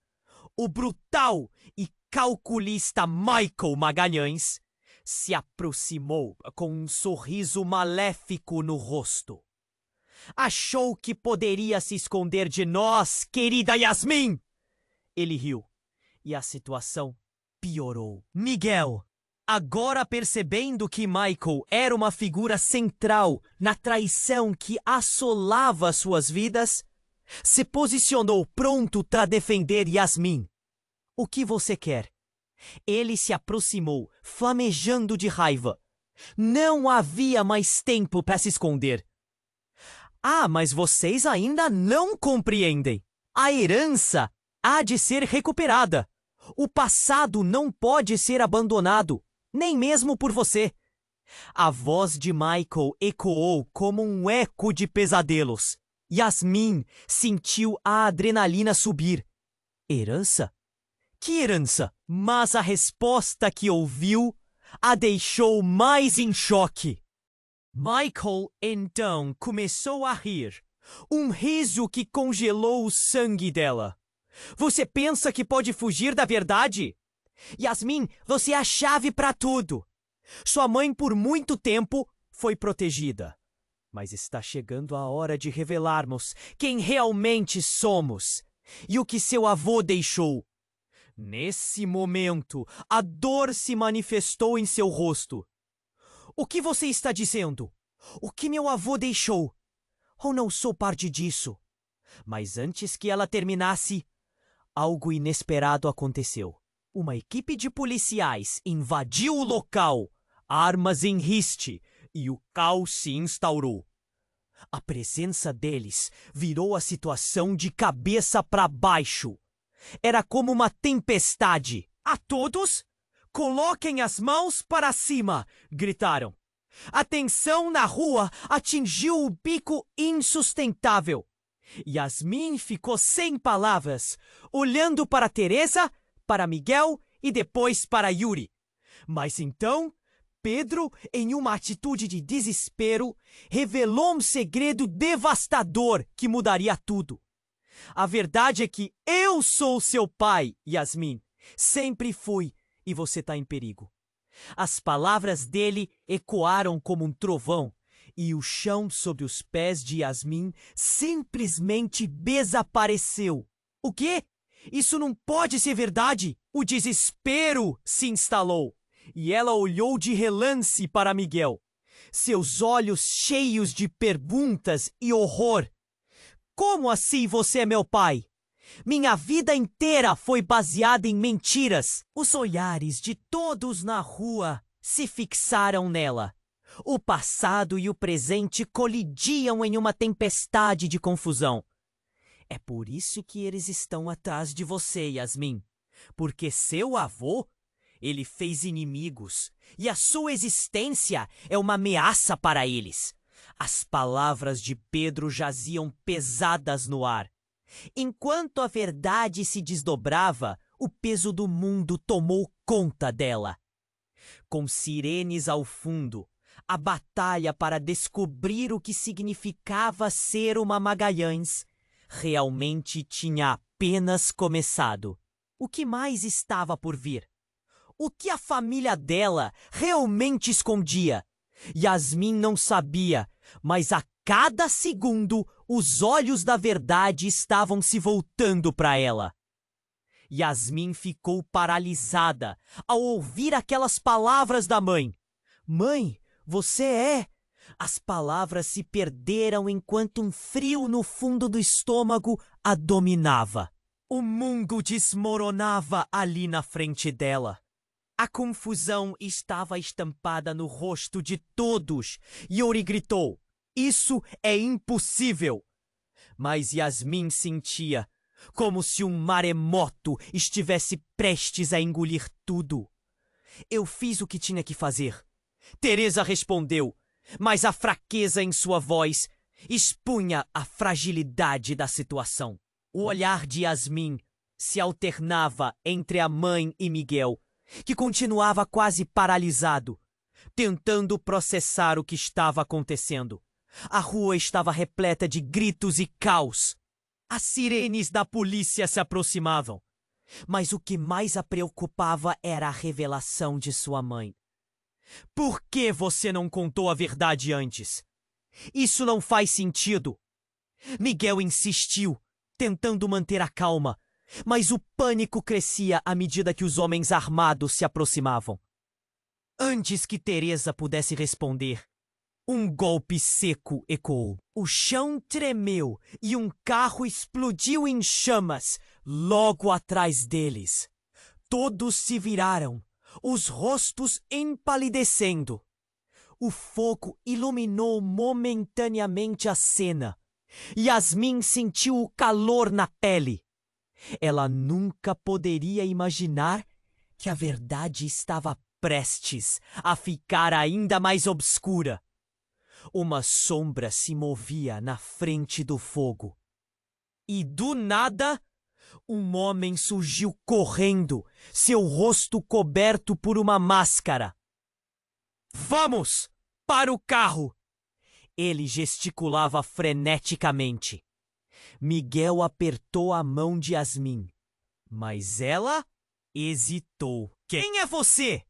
o brutal e calculista Michael Magalhães, se aproximou com um sorriso maléfico no rosto. Achou que poderia se esconder de nós, querida Yasmin? Ele riu, e a situação piorou. Miguel, agora percebendo que Michael era uma figura central na traição que assolava suas vidas, se posicionou pronto para defender Yasmin. O que você quer? Ele se aproximou, flamejando de raiva. Não havia mais tempo para se esconder. Ah, mas vocês ainda não compreendem. A herança há de ser recuperada. O passado não pode ser abandonado, nem mesmo por você. A voz de Michael ecoou como um eco de pesadelos. Yasmin sentiu a adrenalina subir. Herança? Que herança? Mas a resposta que ouviu a deixou mais em choque. Michael então começou a rir, um riso que congelou o sangue dela. Você pensa que pode fugir da verdade? Yasmin, você é a chave para tudo. Sua mãe por muito tempo foi protegida. Mas está chegando a hora de revelarmos quem realmente somos e o que seu avô deixou. Nesse momento, a dor se manifestou em seu rosto. O que você está dizendo? O que meu avô deixou? Ou não sou parte disso? Mas antes que ela terminasse, algo inesperado aconteceu. Uma equipe de policiais invadiu o local, armas em riste, e o caos se instaurou. A presença deles virou a situação de cabeça para baixo. Era como uma tempestade. A todos, coloquem as mãos para cima, gritaram. A tensão na rua atingiu o pico insustentável. Yasmin ficou sem palavras, olhando para Teresa, para Miguel e depois para Yuri. Mas então, Pedro, em uma atitude de desespero, revelou um segredo devastador que mudaria tudo. A verdade é que eu sou seu pai, Yasmin. Sempre fui, e você está em perigo. As palavras dele ecoaram como um trovão, e o chão sob os pés de Yasmin simplesmente desapareceu. O quê? Isso não pode ser verdade! O desespero se instalou, e ela olhou de relance para Miguel, seus olhos cheios de perguntas e horror. Como assim você é meu pai? Minha vida inteira foi baseada em mentiras. Os olhares de todos na rua se fixaram nela. O passado e o presente colidiam em uma tempestade de confusão. É por isso que eles estão atrás de você, Yasmin. Porque seu avô, ele fez inimigos, e a sua existência é uma ameaça para eles. As palavras de Pedro jaziam pesadas no ar. Enquanto a verdade se desdobrava, o peso do mundo tomou conta dela. Com sirenes ao fundo, a batalha para descobrir o que significava ser uma Magalhães realmente tinha apenas começado. O que mais estava por vir? o que a família dela realmente escondia. Yasmin não sabia, mas a cada segundo os olhos da verdade estavam se voltando para ela. Yasmin ficou paralisada ao ouvir aquelas palavras da mãe. Mãe, você é... As palavras se perderam enquanto um frio no fundo do estômago a dominava. O mundo desmoronava ali na frente dela. A confusão estava estampada no rosto de todos. Yuri gritou: "Isso é impossível!" Mas Yasmin sentia como se um maremoto estivesse prestes a engolir tudo. "Eu fiz o que tinha que fazer", Teresa respondeu, mas a fraqueza em sua voz expunha a fragilidade da situação. O olhar de Yasmin se alternava entre a mãe e Miguel, que continuava quase paralisado, tentando processar o que estava acontecendo. A rua estava repleta de gritos e caos. As sirenes da polícia se aproximavam. Mas o que mais a preocupava era a revelação de sua mãe. "Por que você não contou a verdade antes? Isso não faz sentido." Miguel insistiu, tentando manter a calma, mas o pânico crescia à medida que os homens armados se aproximavam. Antes que Teresa pudesse responder, um golpe seco ecoou. O chão tremeu e um carro explodiu em chamas logo atrás deles. Todos se viraram, os rostos empalidecendo. O fogo iluminou momentaneamente a cena. Yasmin sentiu o calor na pele. Ela nunca poderia imaginar que a verdade estava prestes a ficar ainda mais obscura. Uma sombra se movia na frente do fogo. E do nada, um homem surgiu correndo, seu rosto coberto por uma máscara. "Vamos! Para o carro!" Ele gesticulava freneticamente. Miguel apertou a mão de Yasmin, mas ela hesitou. "Quem é você?"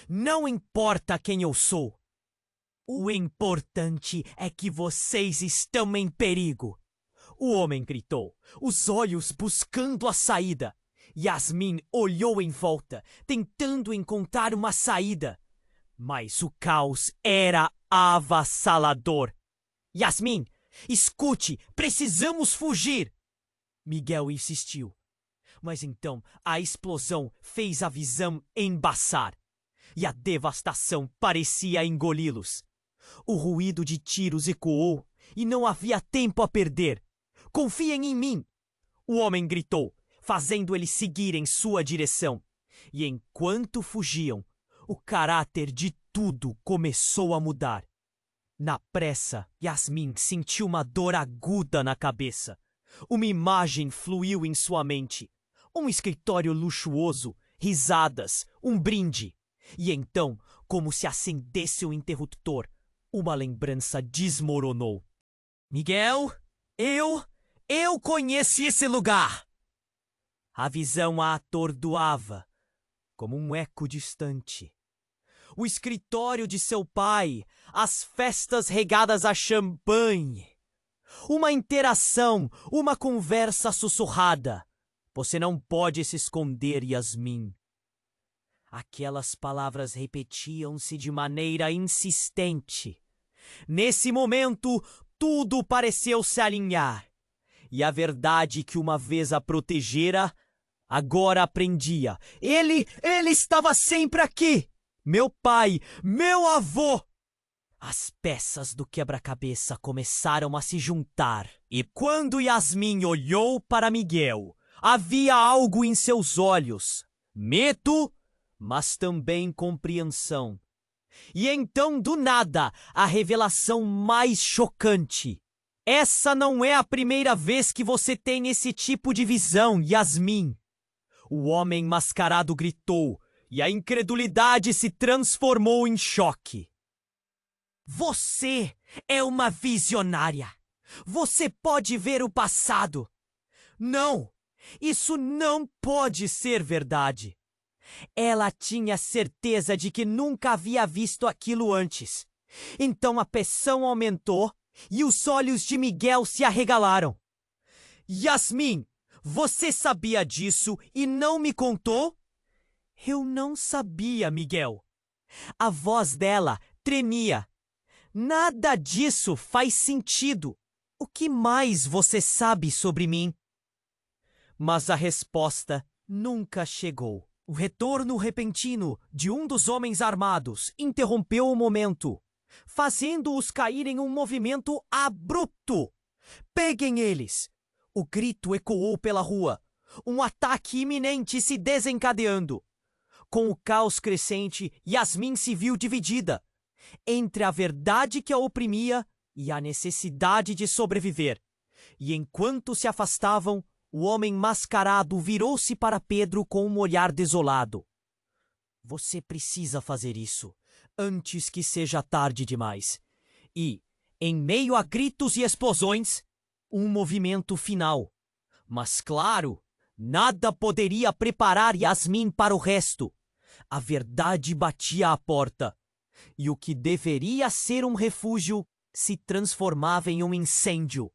"Não importa quem eu sou. O importante é que vocês estão em perigo." O homem gritou, os olhos buscando a saída. Yasmin olhou em volta, tentando encontrar uma saída. Mas o caos era avassalador. "Yasmin, escute, precisamos fugir!" Miguel insistiu. Mas então a explosão fez a visão embaçar. E a devastação parecia engoli-los. O ruído de tiros ecoou e não havia tempo a perder. "Confiem em mim!" O homem gritou, fazendo eles seguir em sua direção. E enquanto fugiam, o caráter de tudo começou a mudar. Na pressa, Yasmin sentiu uma dor aguda na cabeça. Uma imagem fluiu em sua mente. Um escritório luxuoso, risadas, um brinde. E então, como se acendesse um interruptor, uma lembrança desmoronou. "Miguel, eu conheço esse lugar!" A visão a atordoava, como um eco distante. O escritório de seu pai, as festas regadas a champanhe. Uma interação, uma conversa sussurrada. "Você não pode se esconder, Yasmin." Aquelas palavras repetiam-se de maneira insistente. Nesse momento, tudo pareceu se alinhar. E a verdade que uma vez a protegera, agora aprendia. Ele estava sempre aqui! Meu pai, meu avô! As peças do quebra-cabeça começaram a se juntar. E quando Yasmin olhou para Miguel, havia algo em seus olhos. Medo, mas também compreensão. E então, do nada, a revelação mais chocante. "Essa não é a primeira vez que você tem esse tipo de visão, Yasmin." O homem mascarado gritou, e a incredulidade se transformou em choque. "Você é uma visionária. Você pode ver o passado. Não, isso não pode ser verdade. Ela tinha certeza de que nunca havia visto aquilo antes. Então a pressão aumentou e os olhos de Miguel se arregalaram. Yasmin, você sabia disso e não me contou? Eu não sabia, Miguel. A voz dela tremia. Nada disso faz sentido. O que mais você sabe sobre mim? Mas a resposta nunca chegou. O retorno repentino de um dos homens armados interrompeu o momento, fazendo-os cair em um movimento abrupto. Peguem eles! O grito ecoou pela rua, um ataque iminente se desencadeando. Com o caos crescente, Yasmin se viu dividida entre a verdade que a oprimia e a necessidade de sobreviver. E enquanto se afastavam, o homem mascarado virou-se para Pedro com um olhar desolado. Você precisa fazer isso, antes que seja tarde demais. E, em meio a gritos e explosões, um movimento final. Mas claro, nada poderia preparar Yasmin para o resto. A verdade batia à porta. E o que deveria ser um refúgio se transformava em um incêndio.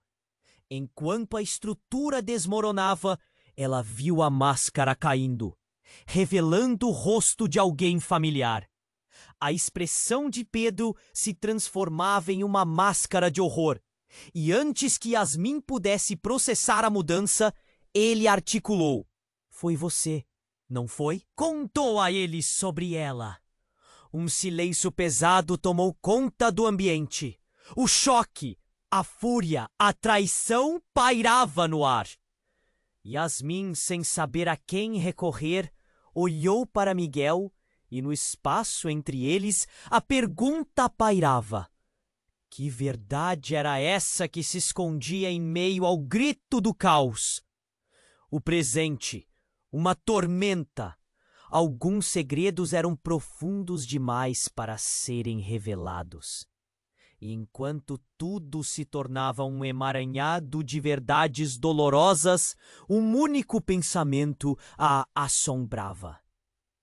Enquanto a estrutura desmoronava, ela viu a máscara caindo, revelando o rosto de alguém familiar. A expressão de Pedro se transformava em uma máscara de horror, e antes que Yasmin pudesse processar a mudança, ele articulou: "Foi você, não foi?" Contou a ele sobre ela. Um silêncio pesado tomou conta do ambiente. O choque, a fúria, a traição pairava no ar. Yasmin, sem saber a quem recorrer, olhou para Miguel e no espaço entre eles a pergunta pairava. Que verdade era essa que se escondia em meio ao grito do caos? O presente, uma tormenta. Alguns segredos eram profundos demais para serem revelados. E enquanto tudo se tornava um emaranhado de verdades dolorosas, um único pensamento a assombrava.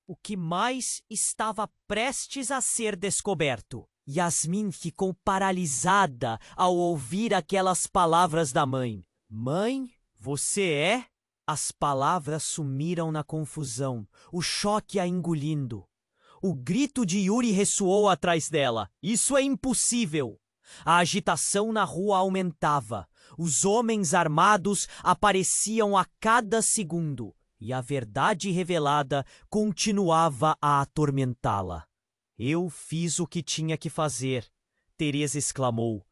O que mais estava prestes a ser descoberto? Yasmin ficou paralisada ao ouvir aquelas palavras da mãe. Mãe, você é? As palavras sumiram na confusão, o choque a engolindo. O grito de Yuri ressoou atrás dela. Isso é impossível! A agitação na rua aumentava. Os homens armados apareciam a cada segundo. E a verdade revelada continuava a atormentá-la. Eu fiz o que tinha que fazer, Teresa exclamou.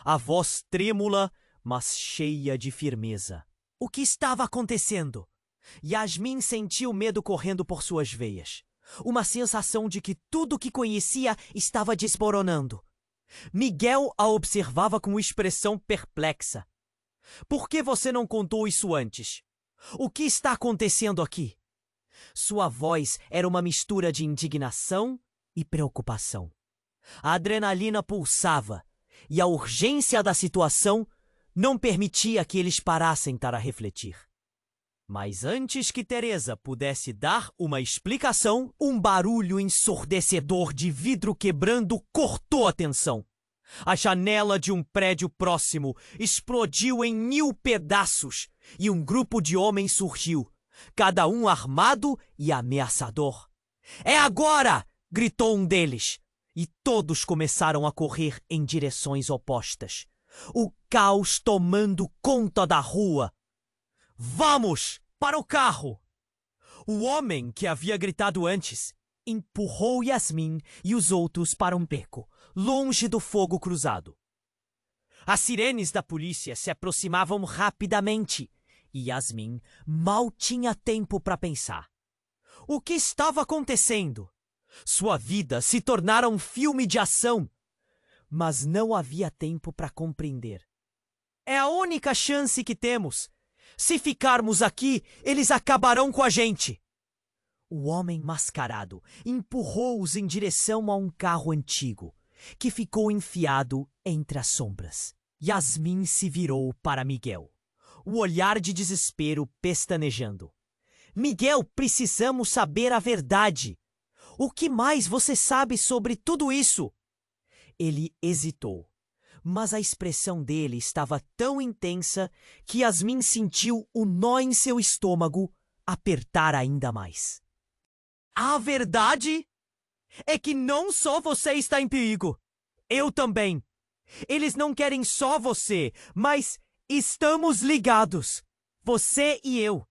A voz trêmula, mas cheia de firmeza. O que estava acontecendo? Yasmin sentiu medo correndo por suas veias. Uma sensação de que tudo o que conhecia estava desmoronando. Miguel a observava com expressão perplexa. Por que você não contou isso antes? O que está acontecendo aqui? Sua voz era uma mistura de indignação e preocupação. A adrenalina pulsava e a urgência da situação não permitia que eles parassem para refletir. Mas antes que Teresa pudesse dar uma explicação, um barulho ensurdecedor de vidro quebrando cortou a tensão. A janela de um prédio próximo explodiu em 1000 pedaços e um grupo de homens surgiu, cada um armado e ameaçador. "É agora!" gritou um deles, e todos começaram a correr em direções opostas. O caos tomando conta da rua. "Vamos! Para o carro!" O homem que havia gritado antes empurrou Yasmin e os outros para um beco, longe do fogo cruzado. As sirenes da polícia se aproximavam rapidamente e Yasmin mal tinha tempo para pensar. O que estava acontecendo? Sua vida se tornara um filme de ação, mas não havia tempo para compreender. É a única chance que temos. Se ficarmos aqui, eles acabarão com a gente. O homem mascarado empurrou-os em direção a um carro antigo, que ficou enfiado entre as sombras. Yasmin se virou para Miguel, o olhar de desespero pestanejando. Miguel, precisamos saber a verdade. O que mais você sabe sobre tudo isso? Ele hesitou, mas a expressão dele estava tão intensa que Yasmin sentiu o nó em seu estômago apertar ainda mais. A verdade é que não só você está em perigo. Eu também. Eles não querem só você, mas estamos ligados. Você e eu.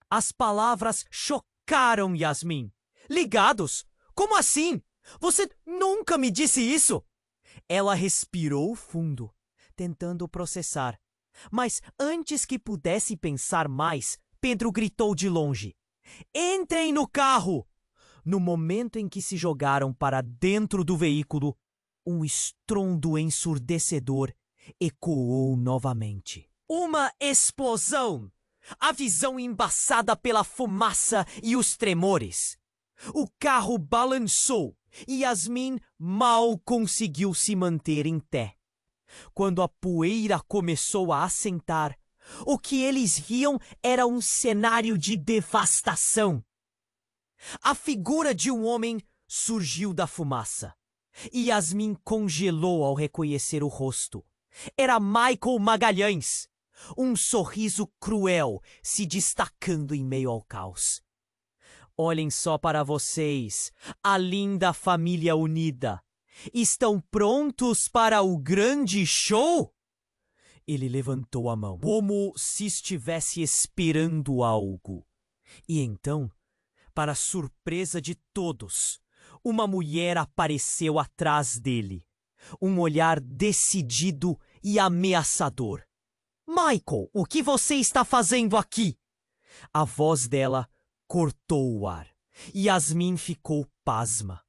As palavras chocaram Yasmin. Ligados? Como assim? Você nunca me disse isso. Ela respirou fundo, tentando processar. Mas antes que pudesse pensar mais, Pedro gritou de longe: "Entrem no carro!" No momento em que se jogaram para dentro do veículo, um estrondo ensurdecedor ecoou novamente. Uma explosão! A visão embaçada pela fumaça e os tremores. O carro balançou e Yasmin mal conseguiu se manter em pé. Quando a poeira começou a assentar, o que eles viam era um cenário de devastação. A figura de um homem surgiu da fumaça e Yasmin congelou ao reconhecer o rosto. Era Michael Magalhães, um sorriso cruel se destacando em meio ao caos. Olhem só para vocês, a linda família unida. Estão prontos para o grande show? Ele levantou a mão, como se estivesse esperando algo. E então, para surpresa de todos, uma mulher apareceu atrás dele. Um olhar decidido e ameaçador. Michael, o que você está fazendo aqui? A voz dela cortou o ar. Yasmin ficou pasma.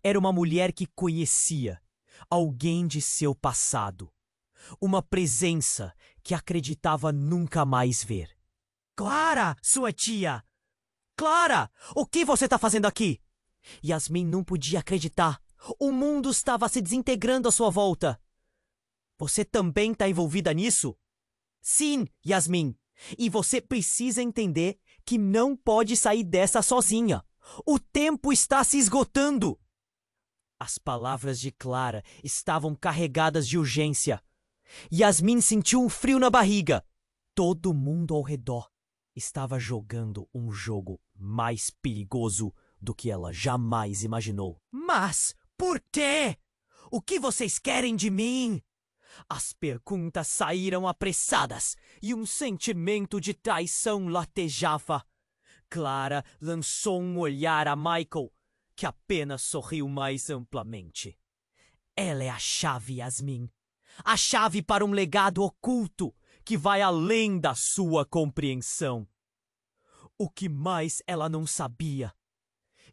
Era uma mulher que conhecia, alguém de seu passado. Uma presença que acreditava nunca mais ver. Clara, sua tia! Clara, o que você está fazendo aqui? Yasmin não podia acreditar. O mundo estava se desintegrando à sua volta. Você também está envolvida nisso? Sim, Yasmin. E você precisa entender que não pode sair dessa sozinha. O tempo está se esgotando. As palavras de Clara estavam carregadas de urgência. Yasmin sentiu um frio na barriga. Todo mundo ao redor estava jogando um jogo mais perigoso do que ela jamais imaginou. Mas por quê? O que vocês querem de mim? As perguntas saíram apressadas e um sentimento de traição latejava. Clara lançou um olhar a Michael, que apenas sorriu mais amplamente. Ela é a chave, Yasmin. A chave para um legado oculto que vai além da sua compreensão. O que mais ela não sabia?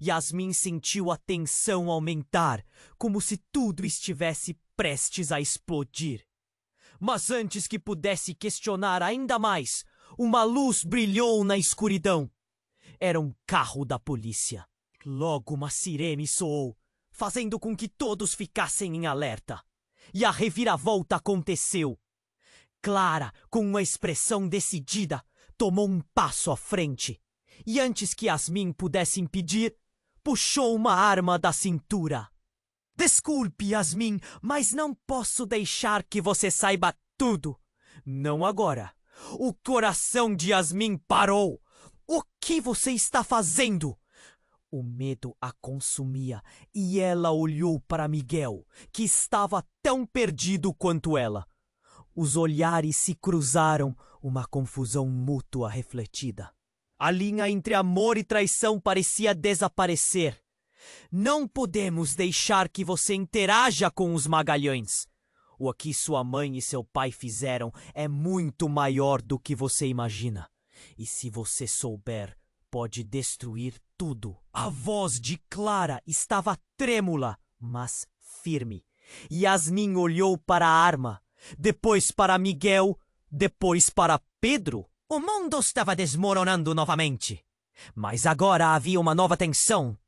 Yasmin sentiu a tensão aumentar, como se tudo estivesse prestes a explodir. Mas antes que pudesse questionar ainda mais, uma luz brilhou na escuridão. Era um carro da polícia. Logo uma sirene soou, fazendo com que todos ficassem em alerta. E a reviravolta aconteceu. Clara, com uma expressão decidida, tomou um passo à frente. E antes que Yasmin pudesse impedir, puxou uma arma da cintura. Desculpe, Yasmin, mas não posso deixar que você saiba tudo. Não agora. O coração de Yasmin parou. O que você está fazendo? O medo a consumia e ela olhou para Miguel, que estava tão perdido quanto ela. Os olhares se cruzaram, uma confusão mútua refletida. A linha entre amor e traição parecia desaparecer. Não podemos deixar que você interaja com os Magalhães. O que sua mãe e seu pai fizeram é muito maior do que você imagina. E se você souber, pode destruir tudo. A voz de Clara estava trêmula, mas firme. Yasmin olhou para a arma, depois para Miguel, depois para Pedro. O mundo estava desmoronando novamente. Mas agora havia uma nova tensão.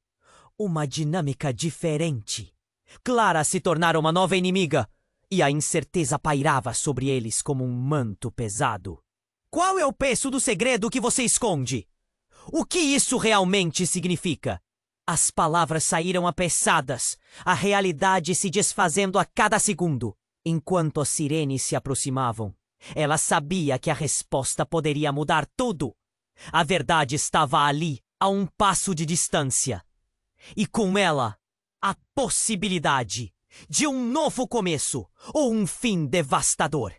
Uma dinâmica diferente. Clara se tornara uma nova inimiga, e a incerteza pairava sobre eles como um manto pesado. Qual é o preço do segredo que você esconde? O que isso realmente significa? As palavras saíram apressadas, a realidade se desfazendo a cada segundo. Enquanto as sirenes se aproximavam, ela sabia que a resposta poderia mudar tudo. A verdade estava ali, a um passo de distância. E com ela, a possibilidade de um novo começo ou um fim devastador.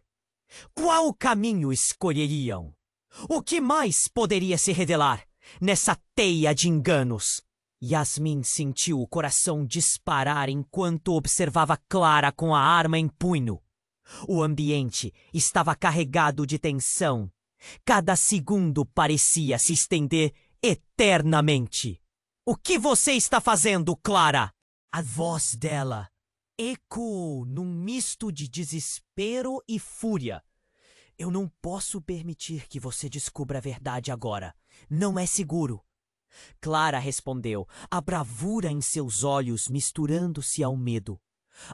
Qual caminho escolheriam? O que mais poderia se revelar nessa teia de enganos? Yasmin sentiu o coração disparar enquanto observava Clara com a arma em punho. O ambiente estava carregado de tensão. Cada segundo parecia se estender eternamente. O que você está fazendo, Clara? A voz dela ecoou num misto de desespero e fúria. Eu não posso permitir que você descubra a verdade agora. Não é seguro. Clara respondeu, a bravura em seus olhos misturando-se ao medo.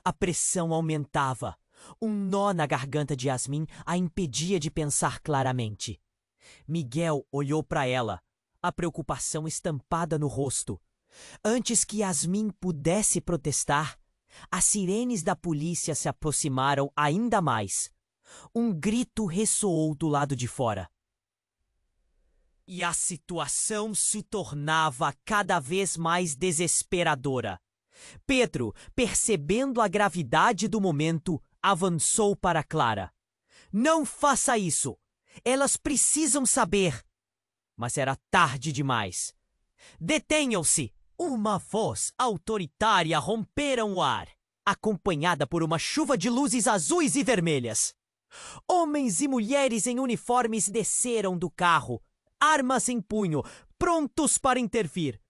A pressão aumentava. Um nó na garganta de Yasmin a impedia de pensar claramente. Miguel olhou para ela, a preocupação estampada no rosto. Antes que Yasmin pudesse protestar, as sirenes da polícia se aproximaram ainda mais. Um grito ressoou do lado de fora. E a situação se tornava cada vez mais desesperadora. Pedro, percebendo a gravidade do momento, avançou para Clara. Não faça isso! Elas precisam saber! Mas era tarde demais. Detenham-se! Uma voz autoritária rompera o ar, acompanhada por uma chuva de luzes azuis e vermelhas. Homens e mulheres em uniformes desceram do carro, armas em punho, prontos para intervir.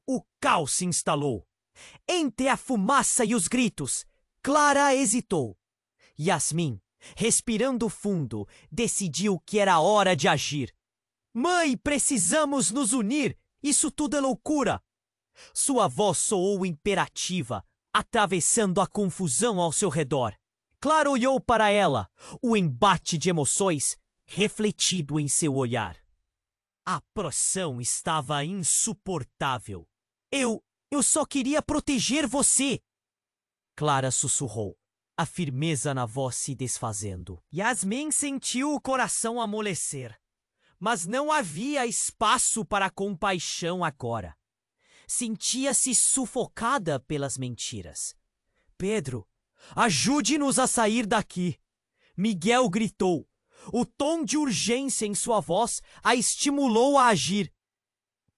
O caos se instalou. Entre a fumaça e os gritos, Clara hesitou. Yasmin, respirando fundo, decidiu que era hora de agir. Mãe, precisamos nos unir! Isso tudo é loucura! Sua voz soou imperativa, atravessando a confusão ao seu redor. Clara olhou para ela, o embate de emoções refletido em seu olhar. A pressão estava insuportável. Eu só queria proteger você! Clara sussurrou, a firmeza na voz se desfazendo. Yasmin sentiu o coração amolecer. Mas não havia espaço para compaixão agora. Sentia-se sufocada pelas mentiras. Pedro, ajude-nos a sair daqui! Miguel gritou. O tom de urgência em sua voz a estimulou a agir.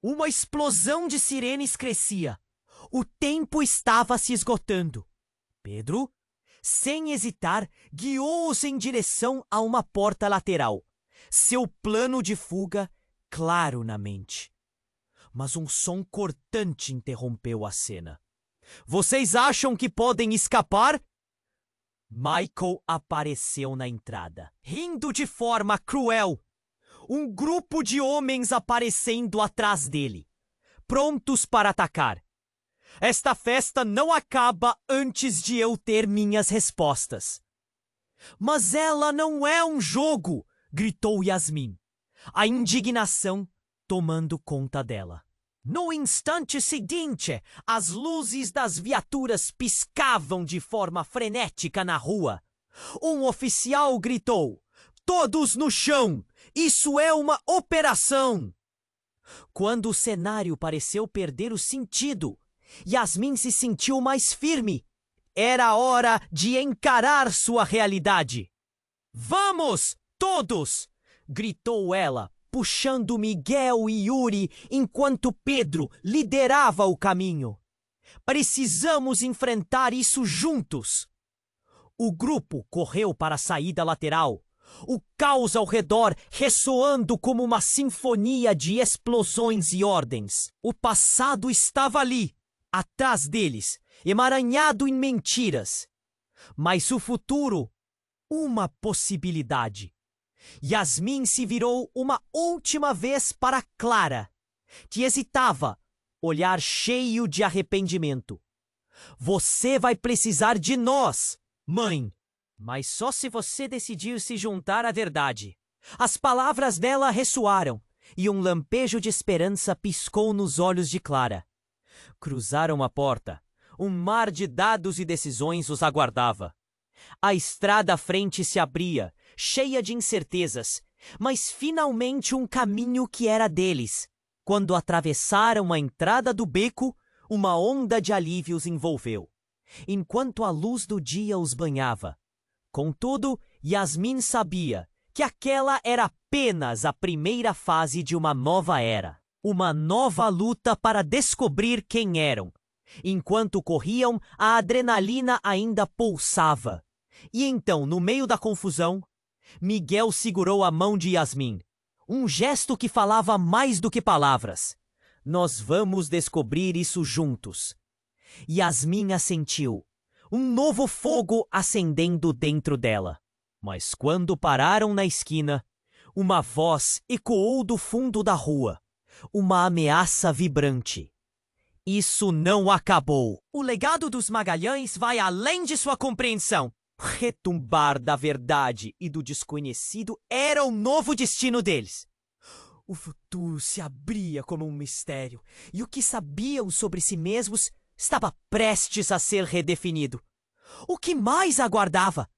Uma explosão de sirenes crescia. O tempo estava se esgotando. Pedro, sem hesitar, guiou-os em direção a uma porta lateral. Seu plano de fuga claro na mente. Mas um som cortante interrompeu a cena. Vocês acham que podem escapar? Michael apareceu na entrada, rindo de forma cruel. Um grupo de homens aparecendo atrás dele, prontos para atacar. Esta festa não acaba antes de eu ter minhas respostas. Mas ela não é um jogo! Gritou Yasmin, a indignação tomando conta dela. No instante seguinte, as luzes das viaturas piscavam de forma frenética na rua. Um oficial gritou, todos no chão! Isso é uma operação! Quando o cenário pareceu perder o sentido, Yasmin se sentiu mais firme. Era hora de encarar sua realidade. Vamos! Todos! Gritou ela, puxando Miguel e Yuri enquanto Pedro liderava o caminho. Precisamos enfrentar isso juntos! O grupo correu para a saída lateral, o caos ao redor ressoando como uma sinfonia de explosões e ordens. O passado estava ali, atrás deles, emaranhado em mentiras. Mas o futuro, uma possibilidade. Yasmin se virou uma última vez para Clara, que hesitava, olhar cheio de arrependimento. Você vai precisar de nós, mãe. Mas só se você decidir se juntar à verdade. As palavras dela ressoaram, e um lampejo de esperança piscou nos olhos de Clara. Cruzaram a porta. Um mar de dados e decisões os aguardava. A estrada à frente se abria, cheia de incertezas, mas finalmente um caminho que era deles. Quando atravessaram a entrada do beco, uma onda de alívio os envolveu, enquanto a luz do dia os banhava. Contudo, Yasmin sabia que aquela era apenas a primeira fase de uma nova era, uma nova luta para descobrir quem eram. Enquanto corriam, a adrenalina ainda pulsava. E então, no meio da confusão, Miguel segurou a mão de Yasmin. Um gesto que falava mais do que palavras. Nós vamos descobrir isso juntos. Yasmin assentiu, um novo fogo acendendo dentro dela. Mas quando pararam na esquina, uma voz ecoou do fundo da rua. Uma ameaça vibrante. Isso não acabou. O legado dos Magalhães vai além de sua compreensão. Retumbar da verdade e do desconhecido era o novo destino deles. O futuro se abria como um mistério, e o que sabiam sobre si mesmos estava prestes a ser redefinido. O que mais aguardava?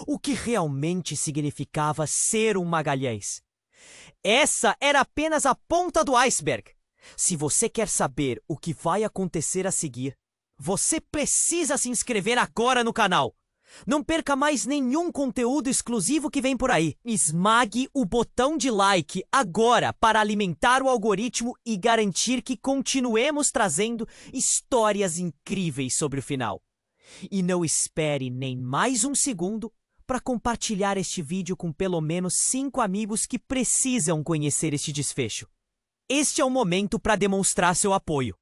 O que realmente significava ser um Magalhães? Essa era apenas a ponta do iceberg. Se você quer saber o que vai acontecer a seguir, você precisa se inscrever agora no canal. Não perca mais nenhum conteúdo exclusivo que vem por aí. Esmague o botão de like agora para alimentar o algoritmo e garantir que continuemos trazendo histórias incríveis sobre o final. E não espere nem mais um segundo para compartilhar este vídeo com pelo menos 5 amigos que precisam conhecer este desfecho. Este é o momento para demonstrar seu apoio.